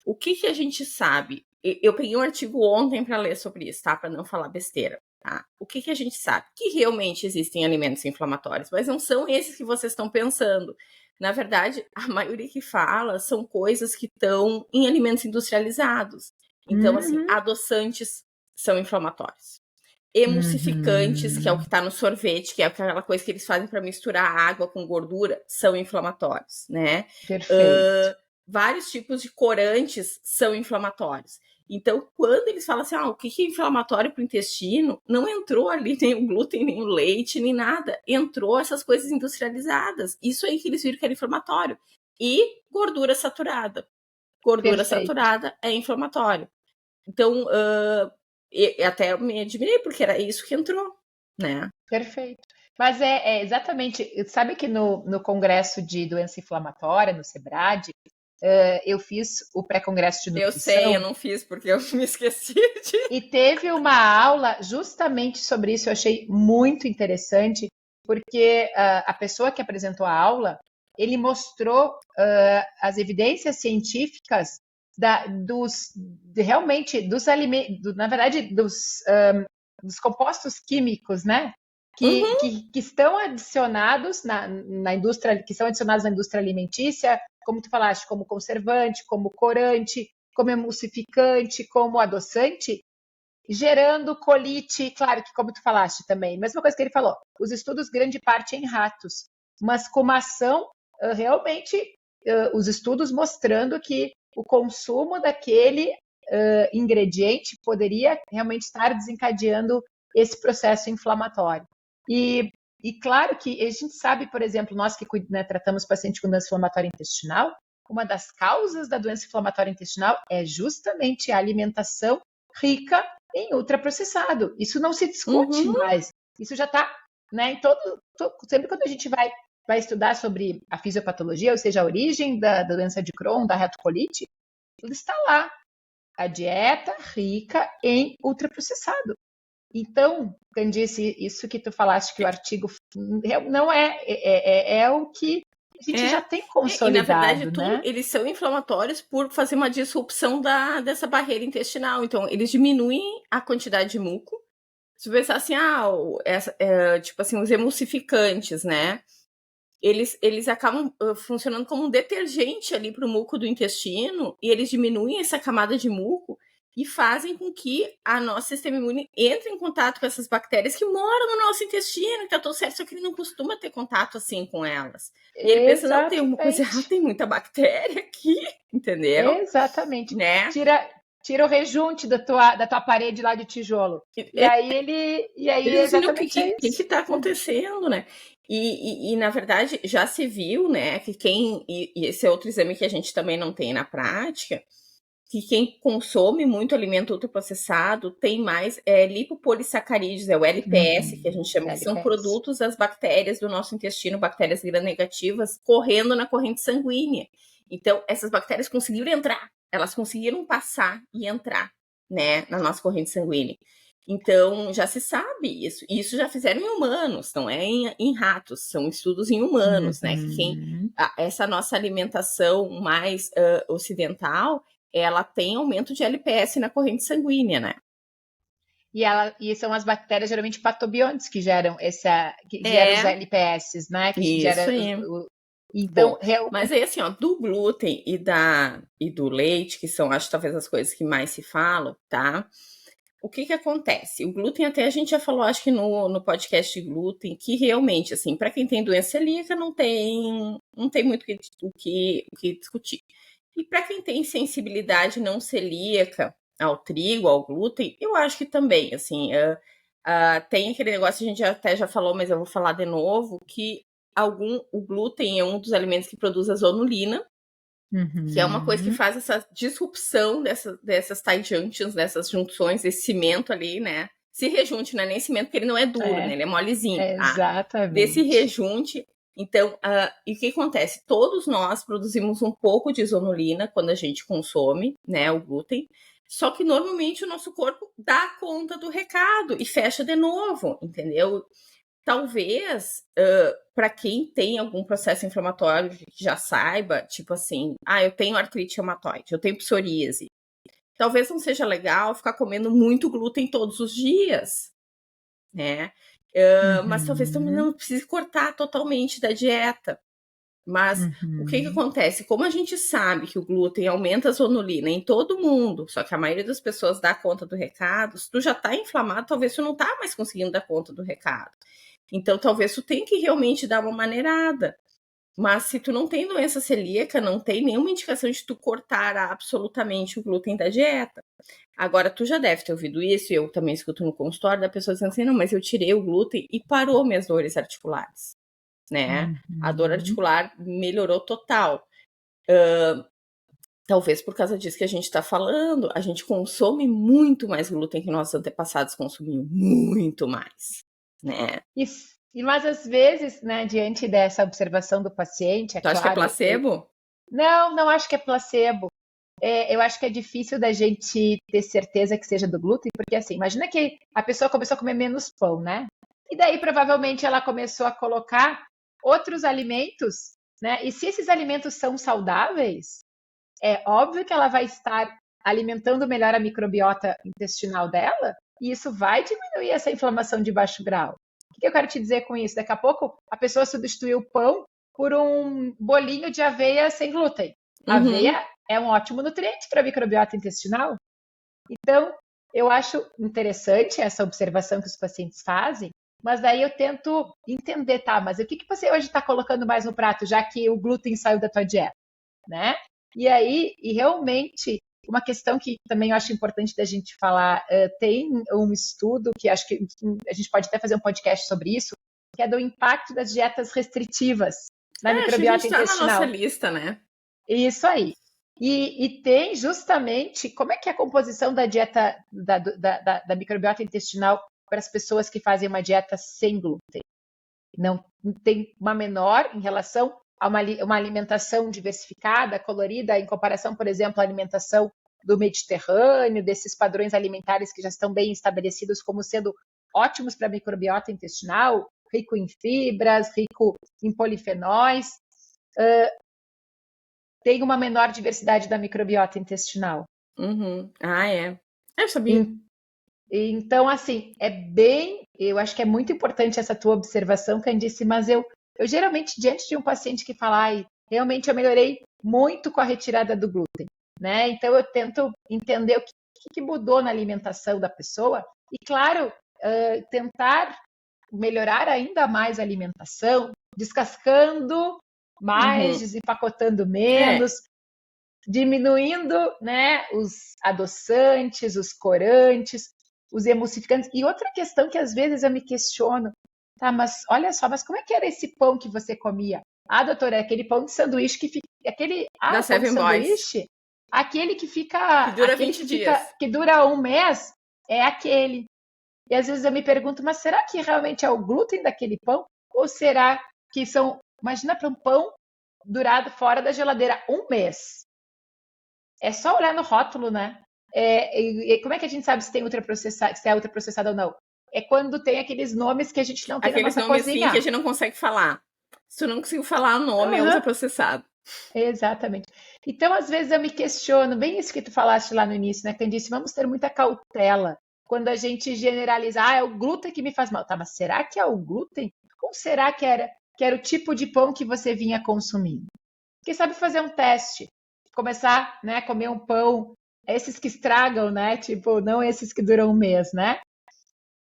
O que a gente sabe? Eu peguei um artigo ontem para ler sobre isso, tá? Para não falar besteira, tá? O que a gente sabe? Que realmente existem alimentos inflamatórios, mas não são esses que vocês estão pensando. Na verdade, a maioria que fala são coisas que estão em alimentos industrializados. Então, assim, adoçantes são inflamatórios. Emulsificantes, que é o que está no sorvete, que é aquela coisa que eles fazem para misturar água com gordura, são inflamatórios, né? Perfeito. Vários tipos de corantes são inflamatórios. Então, quando eles falam assim, o que é inflamatório para o intestino, não entrou ali nem o glúten, nem o leite, nem nada. Entrou essas coisas industrializadas. Isso aí que eles viram que era inflamatório. E gordura saturada. Gordura saturada é inflamatório. Então, até eu me admirei, porque era isso que entrou, né? Perfeito. Mas é exatamente, sabe que no Congresso de Doença Inflamatória, no SEBRAD, eu fiz o pré-congresso de nutrição. Eu sei, eu não fiz porque eu me esqueci E teve uma aula justamente sobre isso, eu achei muito interessante, porque a pessoa que apresentou a aula, ele mostrou as evidências científicas realmente dos alimentos, na verdade, dos compostos químicos, né? Uhum, que estão adicionados na indústria, que são adicionados na indústria alimentícia, como tu falaste, como conservante, como corante, como emulsificante, como adoçante, gerando colite, claro que como tu falaste também, mesma coisa que ele falou, os estudos grande parte em ratos, mas com uma ação realmente, os estudos mostrando que o consumo daquele ingrediente poderia realmente estar desencadeando esse processo inflamatório. E claro que a gente sabe, por exemplo, nós que né, tratamos paciente com doença inflamatória intestinal, uma das causas da doença inflamatória intestinal é justamente a alimentação rica em ultraprocessado. Isso não se discute uhum. mais. Isso já está, né, sempre quando a gente vai estudar sobre a fisiopatologia, ou seja, a origem da doença de Crohn, da retocolite, tudo está lá. A dieta rica em ultraprocessado. Então, Candice, isso que tu falaste que o artigo não é o que a gente já É. tem E na verdade, consolidado, né? eles são inflamatórios por fazer uma disrupção dessa barreira intestinal. Então, eles diminuem a quantidade de muco. Se você pensar assim, tipo assim, os emulsificantes, né? Eles acabam funcionando como um detergente ali para o muco do intestino e eles diminuem essa camada de muco e fazem com que a nosso sistema imune entre em contato com essas bactérias que moram no nosso intestino, que tá tudo certo, só que ele não costuma ter contato assim com elas. E ele pensa, não, tem uma coisa errada, Exatamente. tem muita bactéria aqui, entendeu? Exatamente. Né? Tira o rejunte da tua parede lá de tijolo. E aí Eles dizem, o exatamente é que isso. está acontecendo, né? Na verdade, já se viu, né, que e esse é outro exame que a gente também não tem na prática, que quem consome muito alimento ultraprocessado tem mais lipopolissacarídeos, é o LPS, que a gente chama, que são LPS. produtos das bactérias do nosso intestino, bactérias gram-negativas, correndo na corrente sanguínea. Então, essas bactérias conseguiram entrar, elas conseguiram passar e entrar, né, na nossa corrente sanguínea. Então, já se sabe isso. E isso já fizeram em humanos, não é em ratos, são estudos em humanos, né? Que Uhum. essa nossa alimentação mais ocidental, ela tem aumento de LPS na corrente sanguínea, né? E são as bactérias geralmente patobiontes que geram os É, LPS, né? Que isso gera aí. então, Bom, mas aí assim, ó, do glúten e do leite, que são, acho, talvez as coisas que mais se falam, tá? O que que acontece? O glúten, até a gente já falou, acho que no podcast de glúten, que realmente, assim, para quem tem doença celíaca, não tem muito o que discutir. E para quem tem sensibilidade não celíaca ao trigo, ao glúten, eu acho que também, assim, tem aquele negócio, a gente até já falou, mas eu vou falar de novo, que o glúten é um dos alimentos que produz a zonulina, que é uma coisa que Uhum. faz essa disrupção dessas tight junctions, dessas junções, esse cimento ali, né? Se rejunte, não é nem cimento, porque ele não é duro, né? Ele é molezinho, tá? Desse Exatamente. rejunte. Então, e o que acontece? Todos nós produzimos um pouco de zonulina quando a gente consome, né, o glúten. Só que normalmente o nosso corpo dá conta do recado e fecha de novo, entendeu? Talvez, para quem tem algum processo inflamatório que já saiba, tipo assim, eu tenho artrite reumatoide, eu tenho psoríase. Talvez não seja legal ficar comendo muito glúten todos os dias, né? Mas talvez também Uhum. não precise cortar totalmente da dieta. Mas o que Uhum. acontece? Como a gente sabe que o glúten aumenta a zonulina em todo mundo, só que a maioria das pessoas dá conta do recado, se tu já tá inflamado, talvez tu não tá mais conseguindo dar conta do recado. Então, talvez tu tenha que realmente dar uma maneirada. Mas se tu não tem doença celíaca, não tem nenhuma indicação de tu cortar absolutamente o glúten da dieta. Agora, tu já deve ter ouvido isso, e eu também escuto no consultório da pessoa dizendo assim, não, mas eu tirei o glúten e parou minhas dores articulares, né? A dor Uhum. articular melhorou total. Talvez por causa disso que a gente está falando, a gente consome muito mais glúten que nossos antepassados consumiam, muito mais, né? Mas às vezes, né, diante dessa observação do paciente, é Tu acha que é claro, placebo? não acho que é placebo. Eu acho que é difícil da gente ter certeza que seja do glúten, porque assim, imagina que a pessoa começou a comer menos pão, né? E daí provavelmente ela começou a colocar outros alimentos, né? E se esses alimentos são saudáveis, é óbvio que ela vai estar alimentando melhor a microbiota intestinal dela, e isso vai diminuir essa inflamação de baixo grau. que eu quero te dizer com isso? Daqui a pouco a pessoa substituiu o pão por um bolinho de aveia sem glúten. Aveia é um ótimo nutriente para a microbiota intestinal. Então, eu acho interessante essa observação que os pacientes fazem, mas daí eu tento entender, tá, mas o que você hoje está colocando mais no prato, já que o glúten saiu da tua dieta, né? E aí, realmente, uma questão que também eu acho importante da gente falar, tem um estudo que acho que a gente pode até fazer um podcast sobre isso, que é do impacto das dietas restritivas na Acho que a gente microbiota tá na nossa intestinal. lista, né? Isso aí. E tem justamente como é que é a composição da dieta da microbiota intestinal para as pessoas que fazem uma dieta sem glúten. Não tem uma menor em relação a uma alimentação diversificada, colorida, em comparação, por exemplo, à alimentação do Mediterrâneo, desses padrões alimentares que já estão bem estabelecidos como sendo ótimos para a microbiota intestinal, rico em fibras, rico em polifenóis. Tem uma menor diversidade da microbiota intestinal. Ah, é. Eu sabia. Então, assim, eu acho que é muito importante essa tua observação, Candice, mas eu geralmente, diante de um paciente que fala, ai, realmente eu melhorei muito com a retirada do glúten, né? Então, eu tento entender o que mudou na alimentação da pessoa e, claro, tentar melhorar ainda mais a alimentação, descascando mais, desempacotando menos, diminuindo, né, os adoçantes, os corantes, os emulsificantes. E outra questão que às vezes eu me questiono, tá, mas olha só, mas como é que era esse pão que você comia? Ah, doutora, é aquele pão de sanduíche que fica, Da o pão de Seven Boys. sanduíche, Que dura 20 dias. que dura um mês, é aquele. E às vezes eu me pergunto, mas será que realmente é o glúten daquele pão? Ou será que são, imagina para um pão durado fora da geladeira um mês. É só olhar no rótulo, né? E como é que a gente sabe se tem ultraprocessado, se é ultraprocessado ou não? É quando tem aqueles nomes que a gente não tem na Aqueles nossa nomes assim cozinha. que a gente não consegue falar. Se tu não conseguiu falar o nome, é ultraprocessado. Exatamente. Então, às vezes eu me questiono, bem isso que tu falaste lá no início, né, Candice? Vamos ter muita cautela quando a gente generaliza, é o glúten que me faz mal. Tá, mas será que é o glúten? Ou será que era o tipo de pão que você vinha consumindo? Quem sabe fazer um teste, começar, né, a comer um pão, esses que estragam, né? Tipo, não esses que duram um mês, né?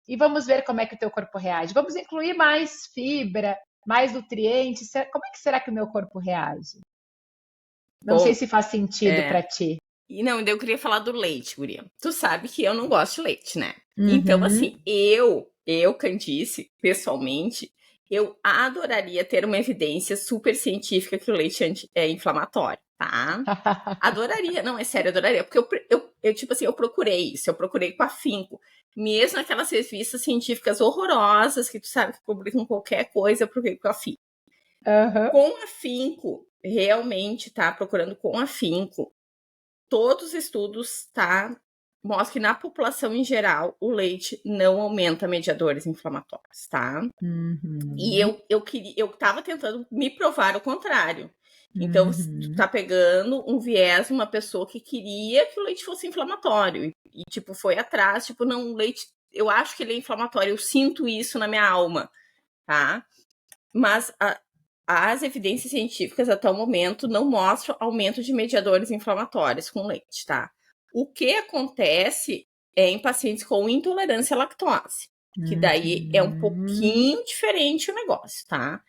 E vamos ver como é que o teu corpo reage. Vamos incluir mais fibra, mais nutrientes. Como é que será que o meu corpo reage? Não sei Bom, se faz sentido para ti. E não, eu queria falar do leite, guria. Tu sabe que eu não gosto de leite, né? Então, Uhum. assim, Candice, pessoalmente, eu adoraria ter uma evidência super científica que o leite é inflamatório, tá? Adoraria, não, é sério, adoraria, porque tipo assim, eu procurei isso, eu procurei com afinco, mesmo aquelas revistas científicas horrorosas que tu sabe que publicam qualquer coisa, eu procurei com afinco. Uhum. Com afinco, realmente, tá? Procurando com afinco, todos os estudos, tá? Mostram que na população em geral, o leite não aumenta mediadores inflamatórios, tá? E Uhum. eu tava tentando me provar o contrário. Então, tu Uhum. tá pegando um viés, uma pessoa que queria que o leite fosse inflamatório. E tipo, foi atrás, tipo, não, o leite, eu acho que ele é inflamatório, eu sinto isso na minha alma, tá? Mas as evidências científicas até o momento não mostram aumento de mediadores inflamatórios com leite, tá? O que acontece é em pacientes com intolerância à lactose, que daí é um Uhum. pouquinho diferente o negócio, tá?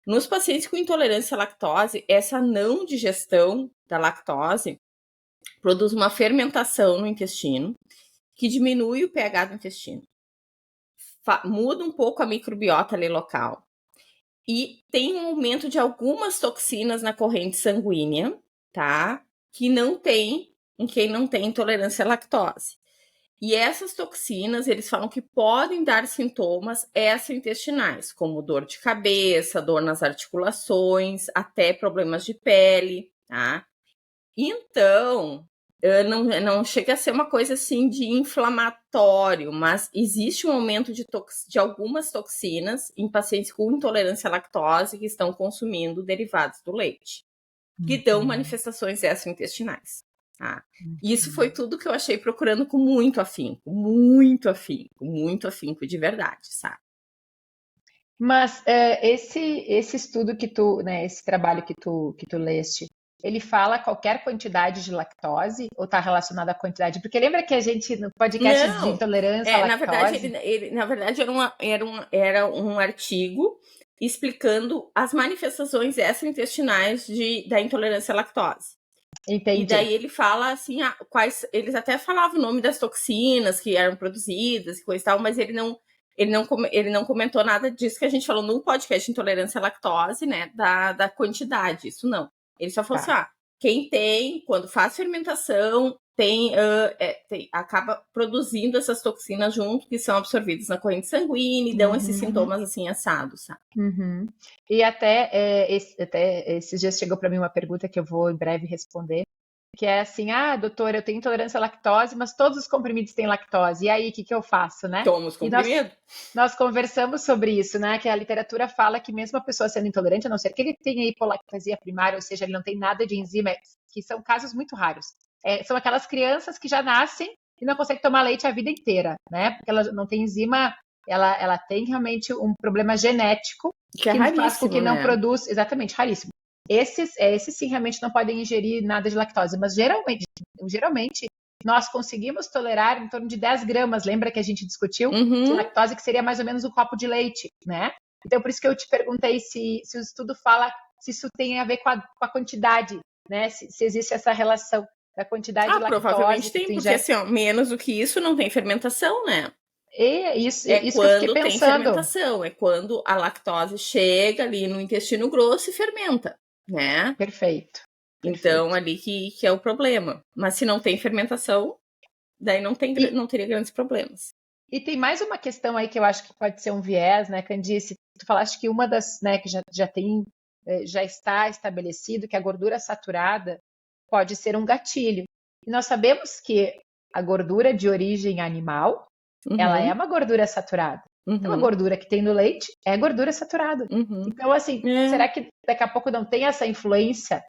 Nos pacientes com intolerância à lactose, essa não digestão da lactose produz uma fermentação no intestino que diminui o pH do intestino, muda um pouco a microbiota ali local e tem um aumento de algumas toxinas na corrente sanguínea, tá? Que não tem em quem não tem intolerância à lactose. E essas toxinas, eles falam que podem dar sintomas extraintestinais, como dor de cabeça, dor nas articulações, até problemas de pele, tá? Então, não chega a ser uma coisa assim de inflamatório, mas existe um aumento de algumas toxinas em pacientes com intolerância à lactose que estão consumindo derivados do leite, que dão Uhum. manifestações gastrointestinais. Tá? Isso foi tudo que eu achei procurando com muito afinco, muito afinco, muito afinco de verdade, sabe? Mas esse estudo que tu, né, esse trabalho que tu leste, ele fala qualquer quantidade de lactose ou está relacionado à quantidade? Porque lembra que a gente, no podcast de Não, intolerância à na verdade, lactose, na verdade era um artigo explicando as manifestações extraintestinais da intolerância à lactose. E entendi. daí ele fala assim, eles até falavam o nome das toxinas que eram produzidas e coisa e tal, mas ele não comentou nada disso que a gente falou no podcast de intolerância à lactose, né, da quantidade, isso não. Ele só falou assim, Tá. quem tem, quando faz fermentação, acaba produzindo essas toxinas junto, que são absorvidas na corrente sanguínea e dão esses Uhum, sintomas assim assados, sabe? uhum. E até esses dias chegou para mim uma pergunta que eu vou em breve responder, que é assim, doutora, eu tenho intolerância à lactose, mas todos os comprimidos têm lactose. E aí, o que que eu faço, né? Toma os E nós, comprimidos. nós conversamos sobre isso, né? Que a literatura fala que mesmo a pessoa sendo intolerante, a não ser que ele tenha hipolactasia primária, ou seja, ele não tem nada de enzima, que são casos muito raros. São aquelas crianças que já nascem e não conseguem tomar leite a vida inteira, né? Porque ela não tem enzima, ela tem realmente um problema genético Que é que faz com que raríssimo, não né? produz, exatamente, raríssimo. Esses sim realmente não podem ingerir nada de lactose, mas geralmente nós conseguimos tolerar em torno de 10 gramas. Lembra que a gente discutiu de Uhum. lactose, que seria mais ou menos um copo de leite, né? Então, por isso que eu te perguntei se o estudo fala se isso tem a ver com a quantidade, né? Se existe essa relação da quantidade de lactose Provavelmente que tem, tu porque ingere. assim, menos do que isso não tem fermentação, né? E isso, É isso que eu fiquei quando tem pensando. fermentação, é quando a lactose chega ali no intestino grosso e fermenta, né? Perfeito, Então, perfeito. ali que é o problema. Mas se não tem fermentação, daí E, não teria grandes problemas. E tem mais uma questão aí que eu acho que pode ser um viés, né, Candice? Tu falaste que uma das, né, que já está estabelecido que a gordura saturada pode ser um gatilho. E nós sabemos que a gordura de origem animal, ela é Uhum, uma gordura saturada. Então, a uhum, gordura que tem no leite é gordura saturada. uhum. Então, assim, É. será que daqui a pouco não tem essa influência?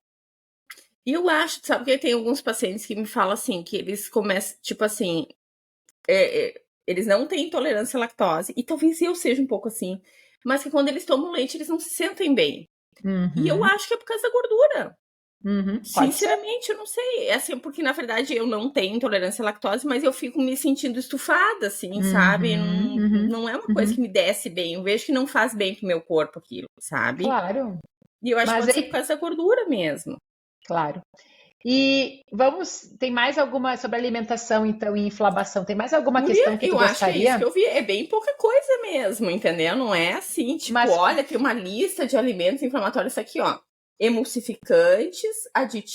E eu acho, sabe, que tem alguns pacientes que me falam assim, que eles começam, tipo assim, eles não têm intolerância à lactose, e talvez eu seja um pouco assim, mas que quando eles tomam leite, eles não se sentem bem. E eu Uhum, acho que é por causa da gordura. uhum, pode ser. Sinceramente, eu não sei. É assim, porque na verdade eu não tenho intolerância à lactose, mas eu fico me sentindo estufada, assim, sabe? Uhum, Não, uhum, não é uma coisa uhum. que me desce bem. Eu vejo que não faz bem pro meu corpo aquilo, sabe? Claro. E eu acho que Mas pode ser por aí, causa da gordura mesmo. claro. E tem mais alguma sobre alimentação, então, e inflamação? Tem mais alguma questão Guria, que tu eu acho que é isso que gostaria? eu vi. É bem pouca coisa mesmo, entendeu? Não é assim, tipo, Mas, olha, tem uma lista de alimentos inflamatórios isso aqui, ó. Emulsificantes,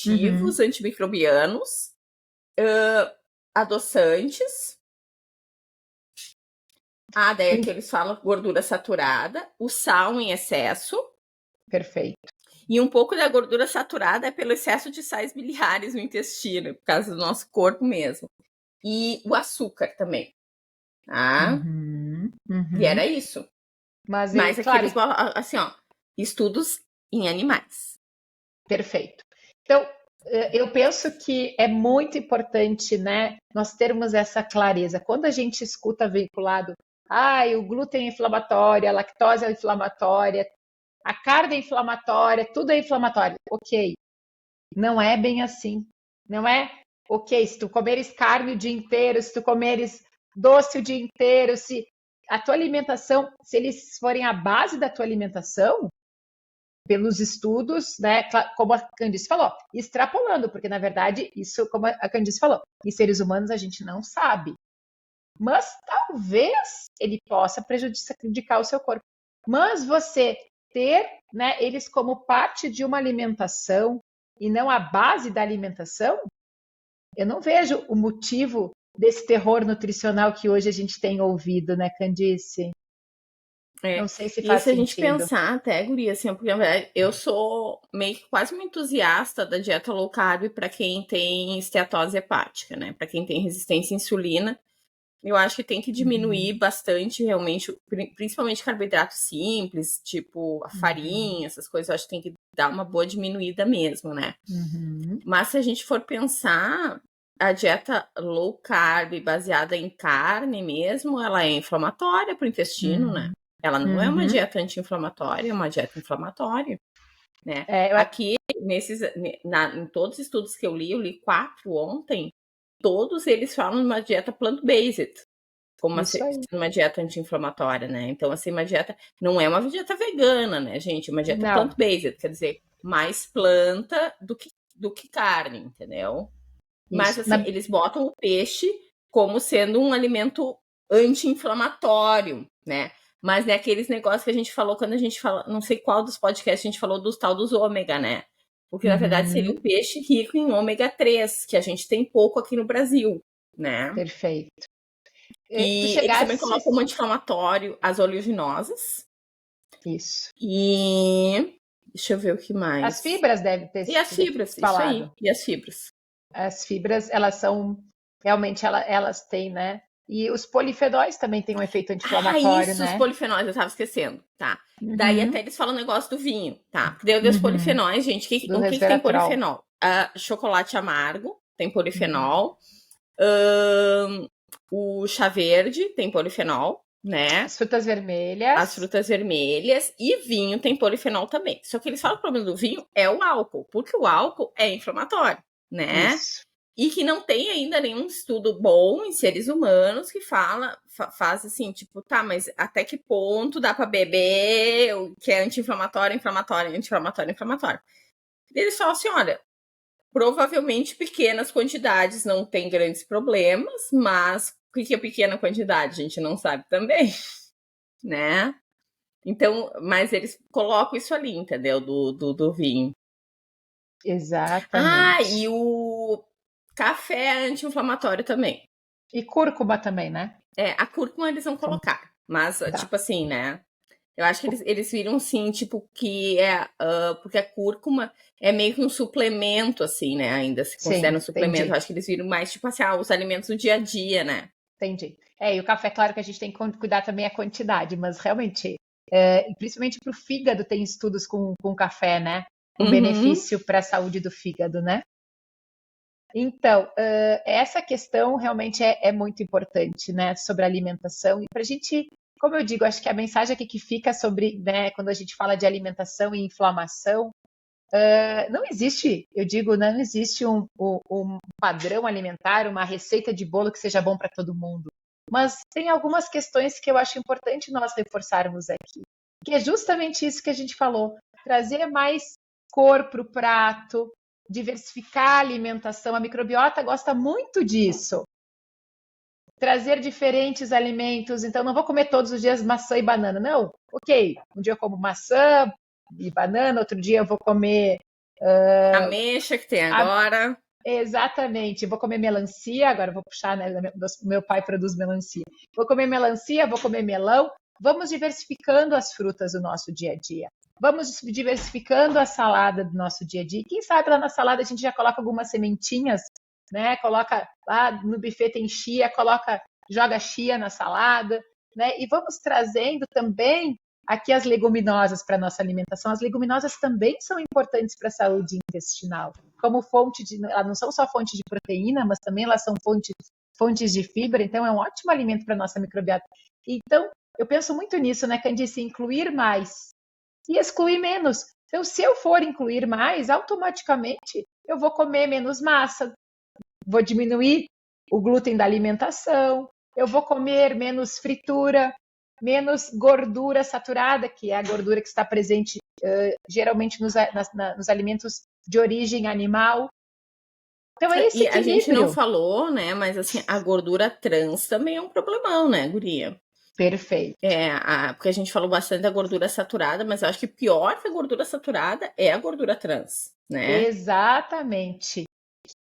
uhum, aditivos, antimicrobianos, adoçantes. Daí aqui eles falam gordura saturada, o sal em excesso, perfeito. e um pouco da gordura saturada é pelo excesso de sais biliares no intestino, por causa do nosso corpo mesmo. E o açúcar também, tá? Uhum, E uhum. era isso. Mas, Mas aqui claro, eles falam assim, ó, estudos em animais. perfeito. Então, eu penso que é muito importante, né, nós termos essa clareza. Quando a gente escuta vinculado, o glúten é inflamatório, a lactose é inflamatória, a carne é inflamatória, tudo é inflamatório. Ok, não é bem assim. Não é, ok, se tu comeres carne o dia inteiro, se tu comeres doce o dia inteiro, se a tua alimentação, se eles forem a base da tua alimentação, pelos estudos, né, como a Candice falou, extrapolando, porque na verdade, isso, como a Candice falou, em seres humanos a gente não sabe. Mas talvez ele possa prejudicar o seu corpo. Mas você ter, né, eles como parte de uma alimentação e não a base da alimentação, eu não vejo o motivo desse terror nutricional que hoje a gente tem ouvido, né, Candice? Não É. sei se E faz se a gente sentido. pensar até, guria, assim, porque na verdade eu sou meio que quase uma entusiasta da dieta low carb para quem tem esteatose hepática, né? Para quem tem resistência à insulina. Eu acho que tem que diminuir Uhum, bastante, realmente, principalmente carboidratos simples, tipo a uhum, farinha, essas coisas, eu acho que tem que dar uma boa diminuída mesmo, né? uhum, Mas se a gente for pensar, a dieta low carb, baseada em carne mesmo, ela é inflamatória para o intestino, uhum. né? Ela não é uma Uhum. dieta anti-inflamatória, é uma dieta inflamatória, né? É, Aqui, em todos os estudos que eu li 4 ontem, todos eles falam de uma dieta plant-based, como isso aí. uma dieta anti-inflamatória, né? Então, assim, uma dieta, não é uma dieta vegana, né, gente? Uma dieta Não, plant-based, quer dizer, mais planta do que carne, entendeu? Mas, isso. assim, eles botam o peixe como sendo um alimento anti-inflamatório, né? Mas é aqueles negócios que a gente falou quando a gente fala, não sei qual dos podcasts a gente falou dos tal dos ômega, né? Porque, na verdade, seria o peixe rico em ômega 3, que a gente tem pouco aqui no Brasil, né? Perfeito. Tu E eles também chegaste. colocam como anti-inflamatório as oleaginosas. Isso. E deixa eu ver o que As mais. fibras devem ter E as sido fibras, isso aí. falado. E as fibras. As fibras, elas são realmente elas têm, né? E os polifenóis também têm um efeito Ah, anti-inflamatório, isso, os né? polifenóis, eu tava esquecendo, tá? Daí até Uhum, eles falam o negócio do vinho, tá? Porque daí os uhum. polifenóis, gente, Do o que tem resveratrol. polifenol? Chocolate amargo tem Uhum. polifenol. O chá verde tem polifenol, né? As frutas As vermelhas. frutas vermelhas e vinho tem polifenol também. Só que eles falam que o problema do vinho é o álcool, porque o álcool é inflamatório, né? Isso. E que não tem ainda nenhum estudo bom em seres humanos que faz assim, tipo, tá, mas até que ponto dá para beber o que é anti-inflamatório, inflamatório, anti-inflamatório, inflamatório. Eles falam assim, olha, provavelmente pequenas quantidades não tem grandes problemas, mas o que é pequena quantidade? A gente não sabe também, né? Então, mas eles colocam isso ali, entendeu? Do vinho. Ah, e Exatamente. o café é anti-inflamatório também. E cúrcuma também, né? A cúrcuma eles vão São- colocar. Mas, Tá. tipo assim, né? Eu acho que eles viram, sim, tipo, que porque a cúrcuma é meio que um suplemento, assim, né? Ainda se considera um Sim, suplemento. Eu entendi. acho que eles viram mais, tipo assim, os alimentos do dia a dia, né? Entendi. E o café, claro que a gente tem que cuidar também a quantidade, mas realmente, principalmente para o fígado, tem estudos com café, né? Com Uhum. benefício para a saúde do fígado, né? Então, essa questão realmente é muito importante, né? Sobre a alimentação. E para a gente, como eu digo, acho que a mensagem aqui que fica sobre, né, quando a gente fala de alimentação e inflamação, não existe, eu digo, não existe um padrão alimentar, uma receita de bolo que seja bom para todo mundo. Mas tem algumas questões que eu acho importante nós reforçarmos aqui, que é justamente isso que a gente falou, trazer mais cor para o prato, diversificar a alimentação. A microbiota gosta muito disso. Trazer diferentes alimentos, então não vou comer todos os dias maçã e banana, não. Ok, um dia eu como maçã e banana, outro dia eu vou comer Ameixa que tem a- agora. exatamente, vou comer melancia, agora eu vou puxar, né? Meu pai produz melancia. Vou comer melancia, vou comer melão. Vamos diversificando as frutas do nosso dia a dia. Vamos diversificando a salada do nosso dia a dia. Quem sabe lá na salada a gente já coloca algumas sementinhas, né? Coloca lá no buffet tem chia, joga chia na salada, né? E vamos trazendo também aqui as leguminosas para a nossa alimentação. As leguminosas também são importantes para a saúde intestinal como fonte de. Elas não são só fonte de proteína, mas também elas são fontes de fibra, então é um ótimo alimento para a nossa microbiota. Então, eu penso muito nisso, né, Candice? Incluir mais e excluir menos. Então, se eu for incluir mais, automaticamente eu vou comer menos massa, vou diminuir o glúten da alimentação, eu vou comer menos fritura, menos gordura saturada, que é a gordura que está presente geralmente nos alimentos de origem animal. Então é esse E a gente não equilíbrio. falou, né? Mas assim, a gordura trans também é um problemão, né, guria? Perfeito. Porque a gente falou bastante da gordura saturada, mas eu acho que pior que a gordura saturada é a gordura trans, né? Exatamente.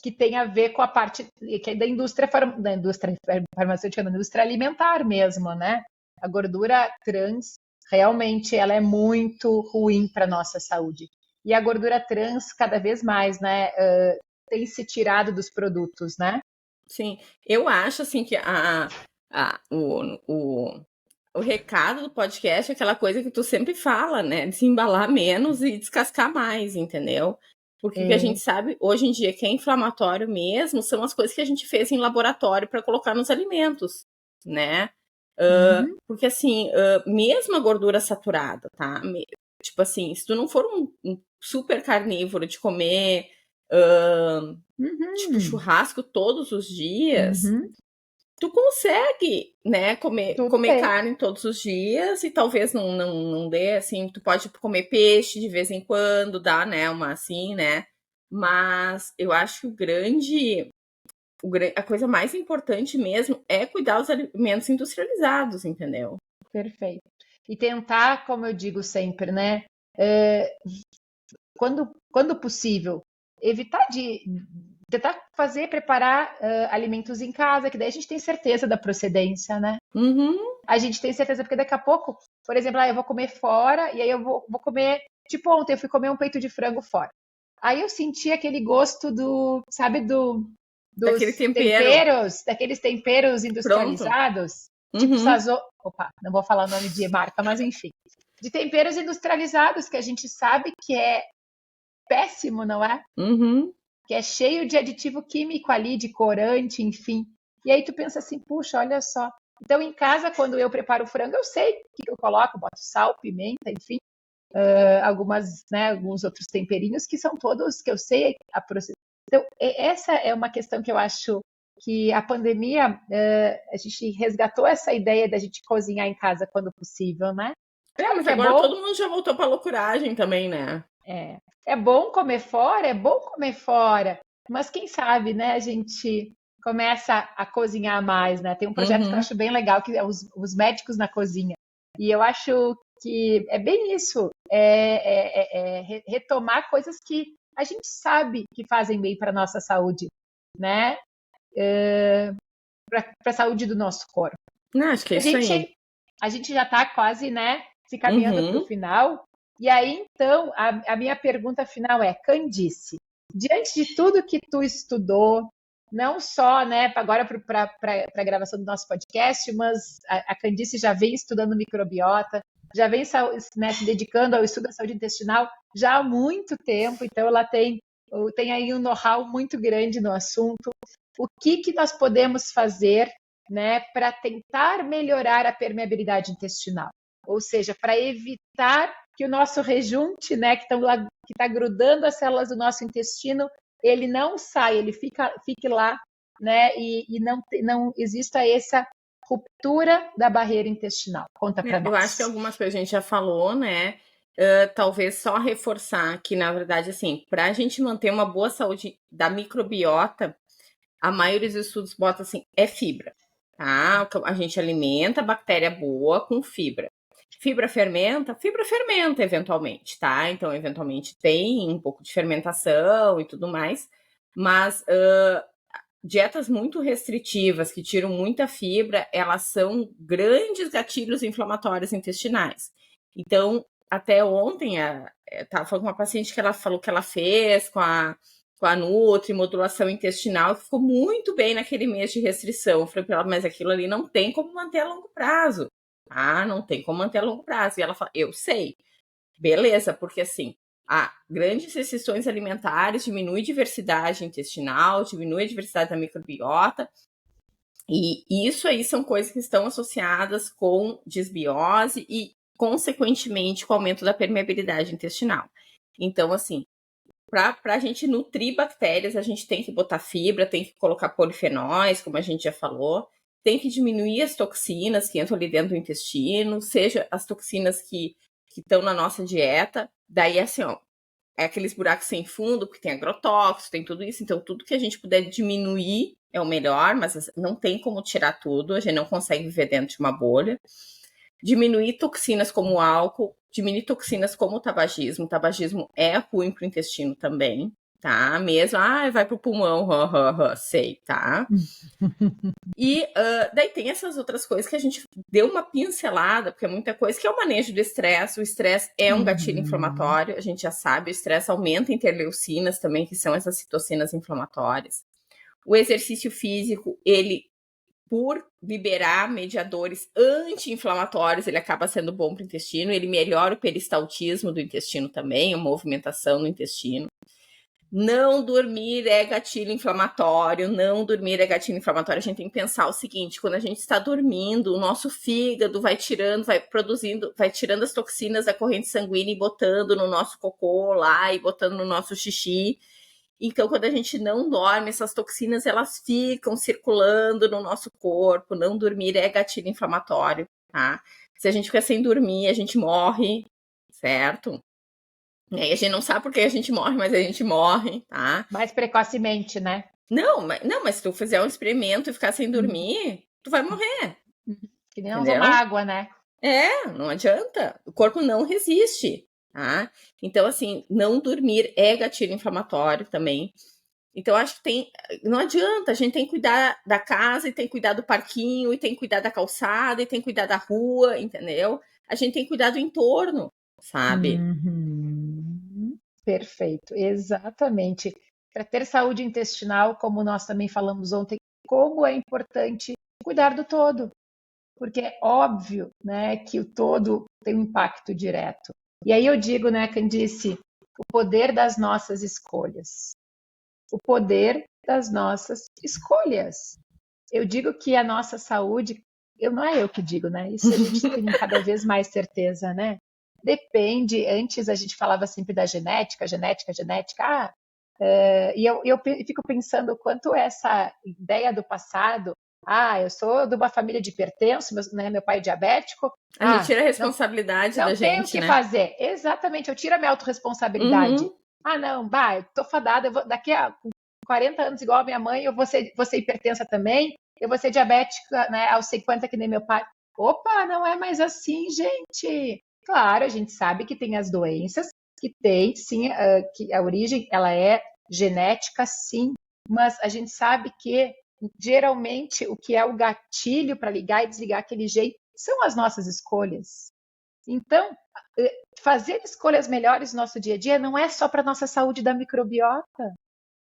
Que tem a ver com a parte que é da indústria farmacêutica, da indústria alimentar mesmo, né? A gordura trans realmente ela é muito ruim para nossa saúde. E a gordura trans cada vez mais, né, tem se tirado dos produtos, né? Sim, eu acho assim que a, o recado do podcast é aquela coisa que tu sempre fala, né? De se embalar menos e descascar mais, entendeu? Porque o que a gente É, sabe hoje em dia que é inflamatório mesmo são as coisas que a gente fez em laboratório para colocar nos alimentos, né? Uhum. Porque, assim, mesmo a gordura saturada, tá? Tipo assim, se tu não for um super carnívoro de comer, tipo, Uhum. churrasco todos os dias, Uhum. tu consegue, né, comer, Tudo comer bem. carne todos os dias e talvez não dê, assim, tu pode comer peixe de vez em quando, dá, né, uma assim, né? Mas eu acho que a coisa mais importante mesmo é cuidar dos alimentos industrializados, entendeu? Perfeito. E tentar, como eu digo sempre, né? é, quando possível, evitar de tentar fazer, preparar alimentos em casa, que daí a gente tem certeza da procedência, né? Uhum, A gente tem certeza, porque daqui a pouco, por exemplo, eu vou comer fora, e aí eu vou comer. Tipo, ontem eu fui comer um peito de frango fora. Aí eu senti aquele gosto sabe, daquele dos tempero temperos, daqueles temperos pronto. industrializados, tipo Uhum, sazon. Opa, não vou falar o nome de marca, mas enfim. De temperos industrializados, que a gente sabe que é péssimo, não é? uhum. Que é cheio de aditivo químico ali, de corante, enfim. E aí tu pensa assim, puxa, olha só. Então, em casa, quando eu preparo o frango, eu sei o que eu coloco, boto sal, pimenta, enfim, alguns outros temperinhos que são todos que eu sei a proceder. Então, essa é uma questão que eu acho que a pandemia, a gente resgatou essa ideia da gente cozinhar em casa quando possível, né? Claro Mas que é agora bom, todo mundo já voltou pra loucuragem também, né? é bom comer fora, mas quem sabe, né, a gente começa a cozinhar mais, né? Tem um projeto que eu Uhum. acho bem legal, que é os médicos na cozinha. E eu acho que é bem isso, retomar coisas que a gente sabe que fazem bem para a nossa saúde, né? Para a saúde do nosso corpo. Não, acho que é A isso aí. gente, a gente já está quase, né, se caminhando para o Uhum. final. E aí, então, a minha pergunta final é, Candice, diante de tudo que tu estudou, não só, né, agora para a gravação do nosso podcast, mas a Candice já vem estudando microbiota, já vem, né, se dedicando ao estudo da saúde intestinal já há muito tempo, então ela tem aí um know-how muito grande no assunto. O que nós podemos fazer, né, para tentar melhorar a permeabilidade intestinal? Ou seja, para evitar que o nosso rejunte, né, que está grudando as células do nosso intestino, ele não saia, ele fique lá, né, e não exista essa ruptura da barreira intestinal. Conta para Eu acho que nós. algumas coisas a gente já falou, né? Talvez só reforçar que, na verdade, assim, para a gente manter uma boa saúde da microbiota, a maioria dos estudos bota assim, é fibra, tá? A gente alimenta a bactéria boa com fibra. Fibra fermenta eventualmente, tá? Então, eventualmente tem um pouco de fermentação e tudo mais, mas dietas muito restritivas, que tiram muita fibra, elas são grandes gatilhos inflamatórios intestinais. Então, até ontem, estava falando com uma paciente que ela falou que ela fez com a Nutri, modulação intestinal, que ficou muito bem naquele mês de restrição. Eu falei para ela, mas aquilo ali não tem como manter a longo prazo. Ah, não tem como manter a longo prazo. E ela fala, eu sei. Beleza, porque assim, grandes restrições alimentares diminui diversidade intestinal, diminui a diversidade da microbiota, e isso aí são coisas que estão associadas com disbiose e, consequentemente, com o aumento da permeabilidade intestinal. Então, assim, para a gente nutrir bactérias, a gente tem que botar fibra, tem que colocar polifenóis, como a gente já falou, tem que diminuir as toxinas que entram ali dentro do intestino, seja as toxinas que estão na nossa dieta. Daí, assim, ó, é aqueles buracos sem fundo, porque tem agrotóxico, tem tudo isso. Então, tudo que a gente puder diminuir é o melhor, mas não tem como tirar tudo, a gente não consegue viver dentro de uma bolha. Diminuir toxinas como o álcool, diminuir toxinas como o tabagismo. O tabagismo é ruim para o intestino também, tá? Mesmo, vai pro pulmão, sei, tá? E daí tem essas outras coisas que a gente deu uma pincelada, porque é muita coisa, que é o manejo do estresse. O estresse é um gatilho Uhum. inflamatório, a gente já sabe, o estresse aumenta interleucinas também, que são essas citocinas inflamatórias. O exercício físico, ele, por liberar mediadores anti-inflamatórios, ele acaba sendo bom para o intestino, ele melhora o peristaltismo do intestino também, a movimentação no intestino. Não dormir é gatilho inflamatório, não dormir é gatilho inflamatório. A gente tem que pensar o seguinte: quando a gente está dormindo, o nosso fígado vai tirando, vai produzindo, vai tirando as toxinas da corrente sanguínea e botando no nosso cocô lá e botando no nosso xixi. Então, quando a gente não dorme, essas toxinas elas ficam circulando no nosso corpo. Não dormir é gatilho inflamatório, tá? Se a gente fica sem dormir, a gente morre, certo? E aí a gente não sabe por que a gente morre, mas a gente morre, tá? Mais precocemente, né? Não, mas se tu fizer um experimento e ficar sem dormir, tu vai morrer, Que nem não entendeu? tomar água, né? Não adianta. O corpo não resiste, tá? Então, assim, não dormir é gatilho inflamatório também. Então, acho que não adianta, a gente tem que cuidar da casa, e tem que cuidar do parquinho, e tem que cuidar da calçada, e tem que cuidar da rua, entendeu? A gente tem que cuidar do entorno, sabe? Perfeito, exatamente. Para ter saúde intestinal, como nós também falamos ontem, como é importante cuidar do todo, porque é óbvio, né, que o todo tem um impacto direto. E aí eu digo, né, Candice, o poder das nossas escolhas. O poder das nossas escolhas. Eu digo que a nossa saúde, não é eu que digo, né? Isso a gente tem cada vez mais certeza, né? Depende, antes a gente falava sempre da genética, e eu fico pensando o quanto essa ideia do passado, eu sou de uma família de hipertenso, meu pai é diabético, A gente tira a não, responsabilidade da não tenho o gente, que né? fazer. Exatamente, eu tiro a minha autorresponsabilidade. Uhum. Não, eu tô fadada, daqui a 40 anos igual a minha mãe, eu vou ser hipertensa também, eu vou ser diabética, né, aos 50 que nem meu pai. Opa, não é mais assim, gente. Claro, a gente sabe que tem as doenças, que tem, sim, que a origem, ela é genética, sim, mas a gente sabe que, geralmente, o que é o gatilho para ligar e desligar aquele jeito são as nossas escolhas. Então, fazer escolhas melhores no nosso dia a dia não é só para a nossa saúde da microbiota,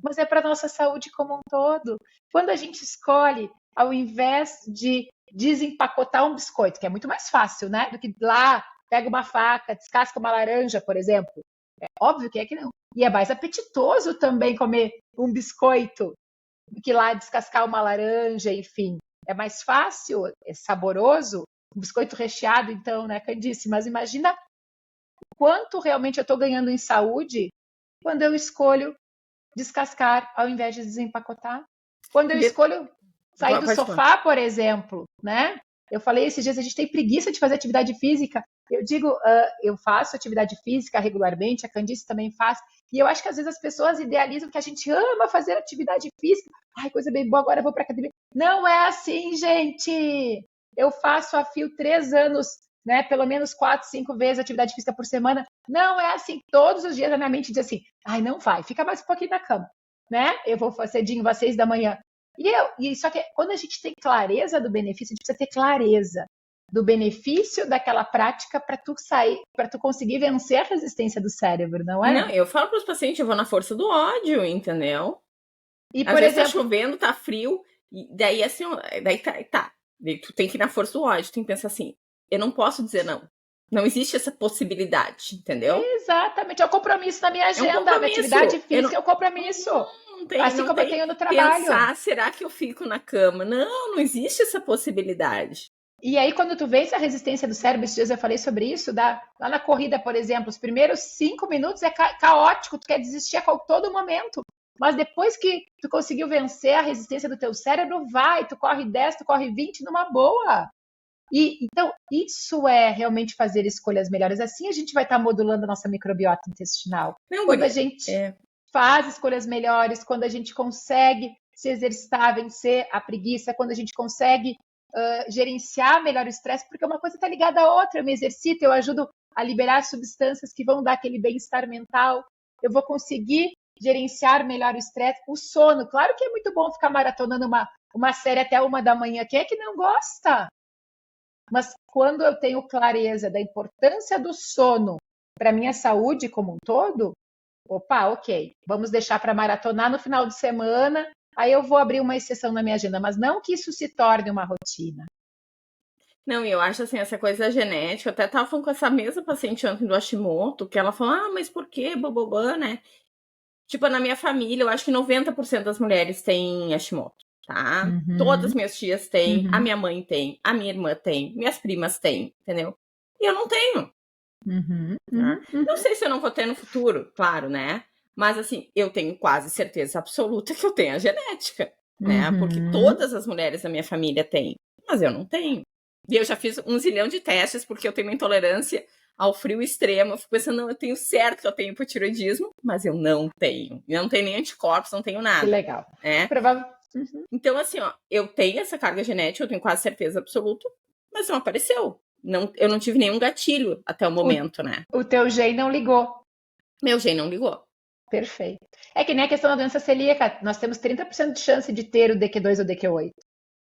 mas é para a nossa saúde como um todo. Quando a gente escolhe, ao invés de desempacotar um biscoito, que é muito mais fácil, né? Do que lá, pega uma faca, descasca uma laranja, por exemplo. É óbvio que é que não. E é mais apetitoso também comer um biscoito do que lá descascar uma laranja, enfim. É mais fácil, é saboroso. Um biscoito recheado, então, né, Candice? Mas imagina quanto realmente eu estou ganhando em saúde quando eu escolho descascar ao invés de desempacotar. Quando eu escolho sair do sofá, por exemplo, né? Eu falei esses dias, a gente tem preguiça de fazer atividade física. Eu digo, eu faço atividade física regularmente, a Candice também faz, e eu acho que às vezes as pessoas idealizam que a gente ama fazer atividade física. Ai, coisa bem boa, agora eu vou para academia. Não é assim, gente! Eu faço a fio 3 anos, né? Pelo menos 4, 5 vezes atividade física por semana. Não é assim, todos os dias a minha mente diz assim, não vai, fica mais um pouquinho na cama, né? Eu vou cedinho, às 6 da manhã. Só que quando a gente tem clareza do benefício, a gente precisa ter clareza do benefício daquela prática para tu sair, para tu conseguir vencer a resistência do cérebro, não é? Não, eu falo para os pacientes, eu vou na força do ódio, entendeu? E, Às por vezes exemplo, tá chovendo, tá frio, e daí assim, daí tá. Daí tu tem que ir na força do ódio, tem que pensar assim, eu não posso dizer não. Não existe essa possibilidade, entendeu? exatamente, é um compromisso na minha É um agenda, minha compromisso. atividade Eu física é um compromisso. não tem, Assim não como eu tem tenho no trabalho. pensar, será que eu fico na cama? Não existe essa possibilidade. E aí, quando tu vence a resistência do cérebro, esses dias eu falei sobre isso, lá na corrida, por exemplo, os primeiros 5 minutos é caótico, tu quer desistir a todo momento. Mas depois que tu conseguiu vencer a resistência do teu cérebro, vai, tu corre 10, tu corre 20 numa boa. Então, isso é realmente fazer escolhas melhores. Assim a gente vai estar modulando a nossa microbiota intestinal. Não, Quando a guria, gente faz escolhas melhores, quando a gente consegue se exercitar, vencer a preguiça, quando a gente consegue gerenciar melhor o estresse, porque uma coisa está ligada à outra. Eu me exercito, eu ajudo a liberar substâncias que vão dar aquele bem-estar mental. Eu vou conseguir gerenciar melhor o estresse. O sono, claro que é muito bom ficar maratonando uma série até 1 da manhã. Quem é que não gosta? Mas quando eu tenho clareza da importância do sono para a minha saúde como um todo, opa, ok, vamos deixar para maratonar no final de semana, aí eu vou abrir uma exceção na minha agenda, mas não que isso se torne uma rotina. Não, e eu acho assim, essa coisa genética, eu até tava falando com essa mesma paciente ontem do Hashimoto, que ela falou, mas por quê, bobobã, né? Tipo, na minha família, eu acho que 90% das mulheres têm Hashimoto, tá? Todas as minhas tias têm, a minha mãe tem, a minha irmã tem, minhas primas têm, entendeu? E eu não tenho. Tá? Não sei se eu não vou ter no futuro, claro, né? Mas, assim, eu tenho quase certeza absoluta que eu tenho a genética, né? Porque todas as mulheres da minha família têm, mas eu não tenho. E eu já fiz 1 zilhão de testes porque eu tenho uma intolerância ao frio extremo. Eu fico pensando, não, eu tenho certo que eu tenho hipotireoidismo, mas eu não tenho. Eu não tenho nem anticorpos, não tenho nada. Que legal. Né? Então, assim, ó, eu tenho essa carga genética, eu tenho quase certeza absoluta, mas não apareceu. Não, eu não tive nenhum gatilho até o momento, né? O teu gene não ligou. Meu gene não ligou. Perfeito. É que nem a questão da doença celíaca. Nós temos 30% de chance de ter o DQ2 ou DQ8.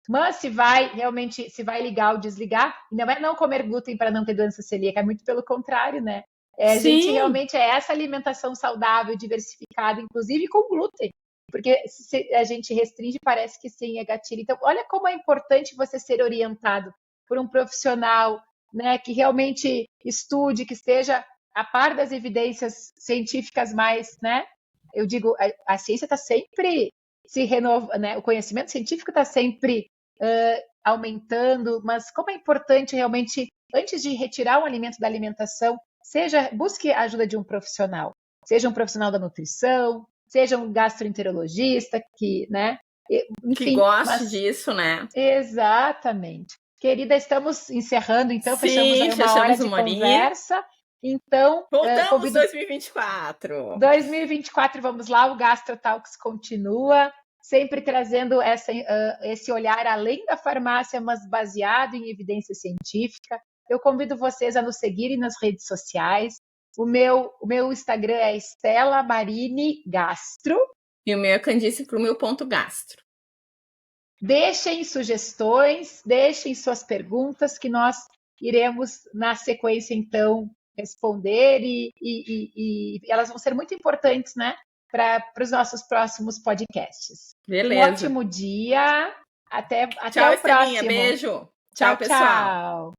Mas se vai ligar ou desligar, não é não comer glúten para não ter doença celíaca, é muito pelo contrário, né? A gente realmente é essa alimentação saudável, diversificada, inclusive com glúten. Porque se a gente restringe, parece que sim, é gatilho. Então, olha como é importante você ser orientado por um profissional, né, que realmente estude, que esteja a par das evidências científicas mais, né? Eu digo, a ciência está sempre se renovando, né? O conhecimento científico está sempre aumentando, mas como é importante realmente, antes de retirar um alimento da alimentação, busque a ajuda de um profissional, seja um profissional da nutrição, seja um gastroenterologista, né? Enfim, que goste disso, né? Exatamente. Querida, estamos encerrando, então, fechamos aí uma hora de conversa. Então, voltamos 2024. 2024, vamos lá, o GastroTalks continua, sempre trazendo esse olhar além da farmácia, mas baseado em evidência científica. Eu convido vocês a nos seguirem nas redes sociais. O meu Instagram é Estela Marini Gastro. E o meu é Candice Plumel.gastro. Deixem sugestões, deixem suas perguntas, que nós iremos, na sequência, então, responder e elas vão ser muito importantes, né, para os nossos próximos podcasts. Beleza. Um ótimo dia. Até tchau, o próximo. Beijo. Tchau, pessoal. Tchau.